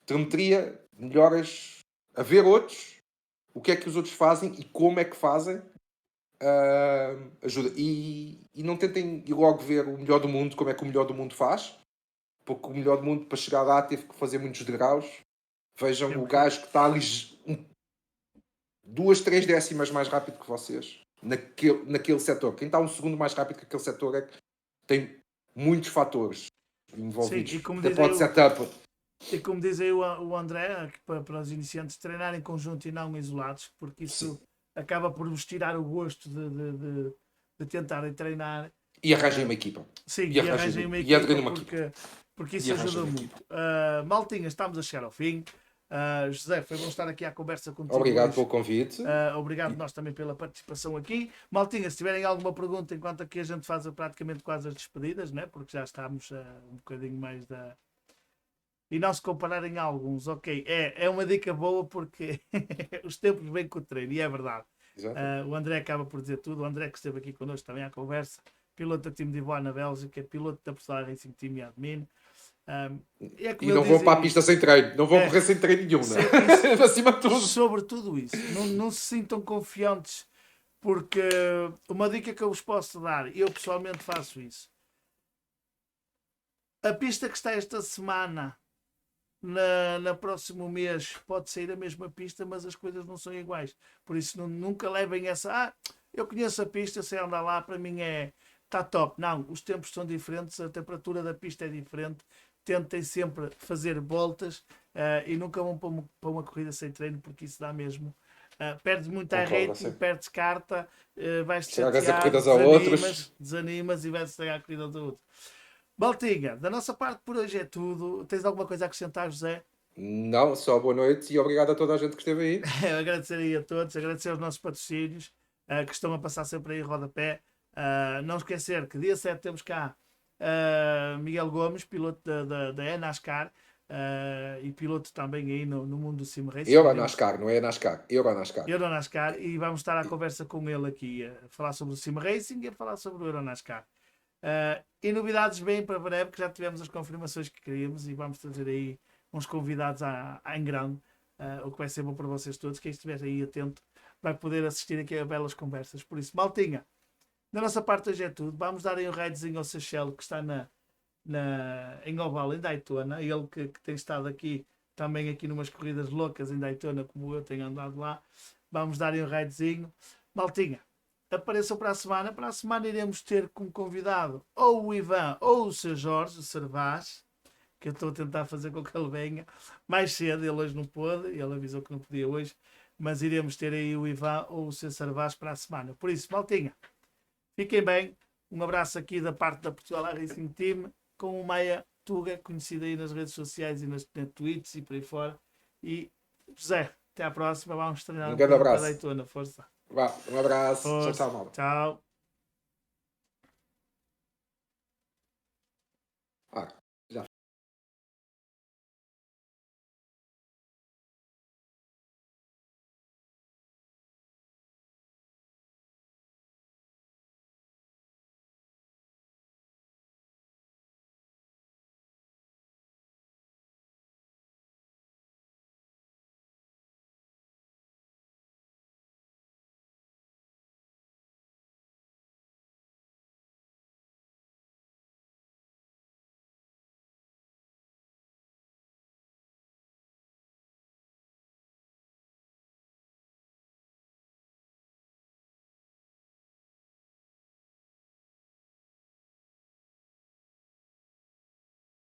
Telemetria, melhoras a ver outros, o que é que os outros fazem e como é que fazem, ajuda. E não tentem ir logo ver o melhor do mundo, como é que o melhor do mundo faz, porque o melhor do mundo para chegar lá teve que fazer muitos degraus. Vejam o gajo que está ali 2, 3 décimas mais rápido que vocês naquele setor. Quem está 1 segundo mais rápido que aquele setor tem muitos fatores envolvidos. Sim, e como Até diz pode aí setup. E como diz aí o André, que para os iniciantes treinar em conjunto e não isolados, porque isso acaba por vos tirar o gosto de tentarem treinar. E arranjem uma equipa. Sim, E e arranjem uma e entrem equipa numa equipa. porque E isso arranjem ajuda uma muito. Maltinha, estamos a chegar ao fim. José, foi bom estar aqui à conversa contigo Obrigado hoje. pelo convite. Obrigado nós também pela participação aqui. Maltinha, se tiverem alguma pergunta, enquanto aqui a gente faz praticamente quase as despedidas, né? Porque já estamos um bocadinho mais da... E não se compararem a alguns, ok, é uma dica boa porque os tempos vêm com o treino, e é verdade. O André acaba por dizer tudo, o André que esteve aqui connosco também à conversa, piloto da Team Divoire na Bélgica, piloto da Portugal Racing Team e admin. E não vão para a pista sem treino, não vão correr sem treino nenhum, né? Acima de tudo. Sobre tudo isso, não se sintam confiantes, porque uma dica que eu vos posso dar, eu pessoalmente faço isso. A pista que está esta semana na próximo mês pode sair a mesma pista, mas as coisas não são iguais. Por isso nunca levem essa, eu conheço a pista, sei andar lá, para mim está top. Não, os tempos são diferentes, a temperatura da pista é diferente. Tentem sempre fazer voltas e nunca vão para uma corrida sem treino, porque isso dá mesmo. Perdes muito a rating, perdes carta, vais-te chatear, desanimas e vais estragar a corrida do outro. Maltinha, da nossa parte por hoje é tudo. Tens alguma coisa a acrescentar, José? Não, só boa noite e obrigado a toda a gente que esteve aí. Agradecer aí a todos, agradecer aos nossos patrocínios que estão a passar sempre aí rodapé. Não esquecer que dia 7 temos cá Miguel Gomes, piloto da NASCAR e piloto também aí no mundo do Sim Racing. Euronascar, não é NASCAR, Euronascar. Euronascar, e vamos estar à conversa com ele aqui a falar sobre o Sim Racing e a falar sobre o Euronascar. E novidades bem para breve, que já tivemos as confirmações que queríamos e vamos trazer aí uns convidados em grande, o que vai ser bom para vocês todos. Quem estiver aí atento vai poder assistir aqui a belas conversas. Por isso, maltinha, da nossa parte hoje é tudo. Vamos dar aí um raidzinho ao Seychelles, que está em Oval, em Daytona. Ele que tem estado aqui também aqui numas corridas loucas em Daytona, como eu tenho andado lá. Vamos dar aí um raidzinho. Maltinha, apareçam para a semana. Para a semana iremos ter como convidado ou o Ivan ou o Sr. Jorge Servaz, que eu estou a tentar fazer com que ele venha mais cedo. Ele hoje não pôde, ele avisou que não podia hoje, mas iremos ter aí o Ivan ou o Sr. Servaz para a semana. Por isso, maltinha, fiquem bem. Um abraço aqui da parte da Portugal Racing Team com o Maia Tuga, conhecido aí nas redes sociais e nas tweets e por aí fora. E José, até à próxima. Vamos treinar um grande abraço. Daytona. Força. Um abraço. Força. Tchau, tchau, Tchau.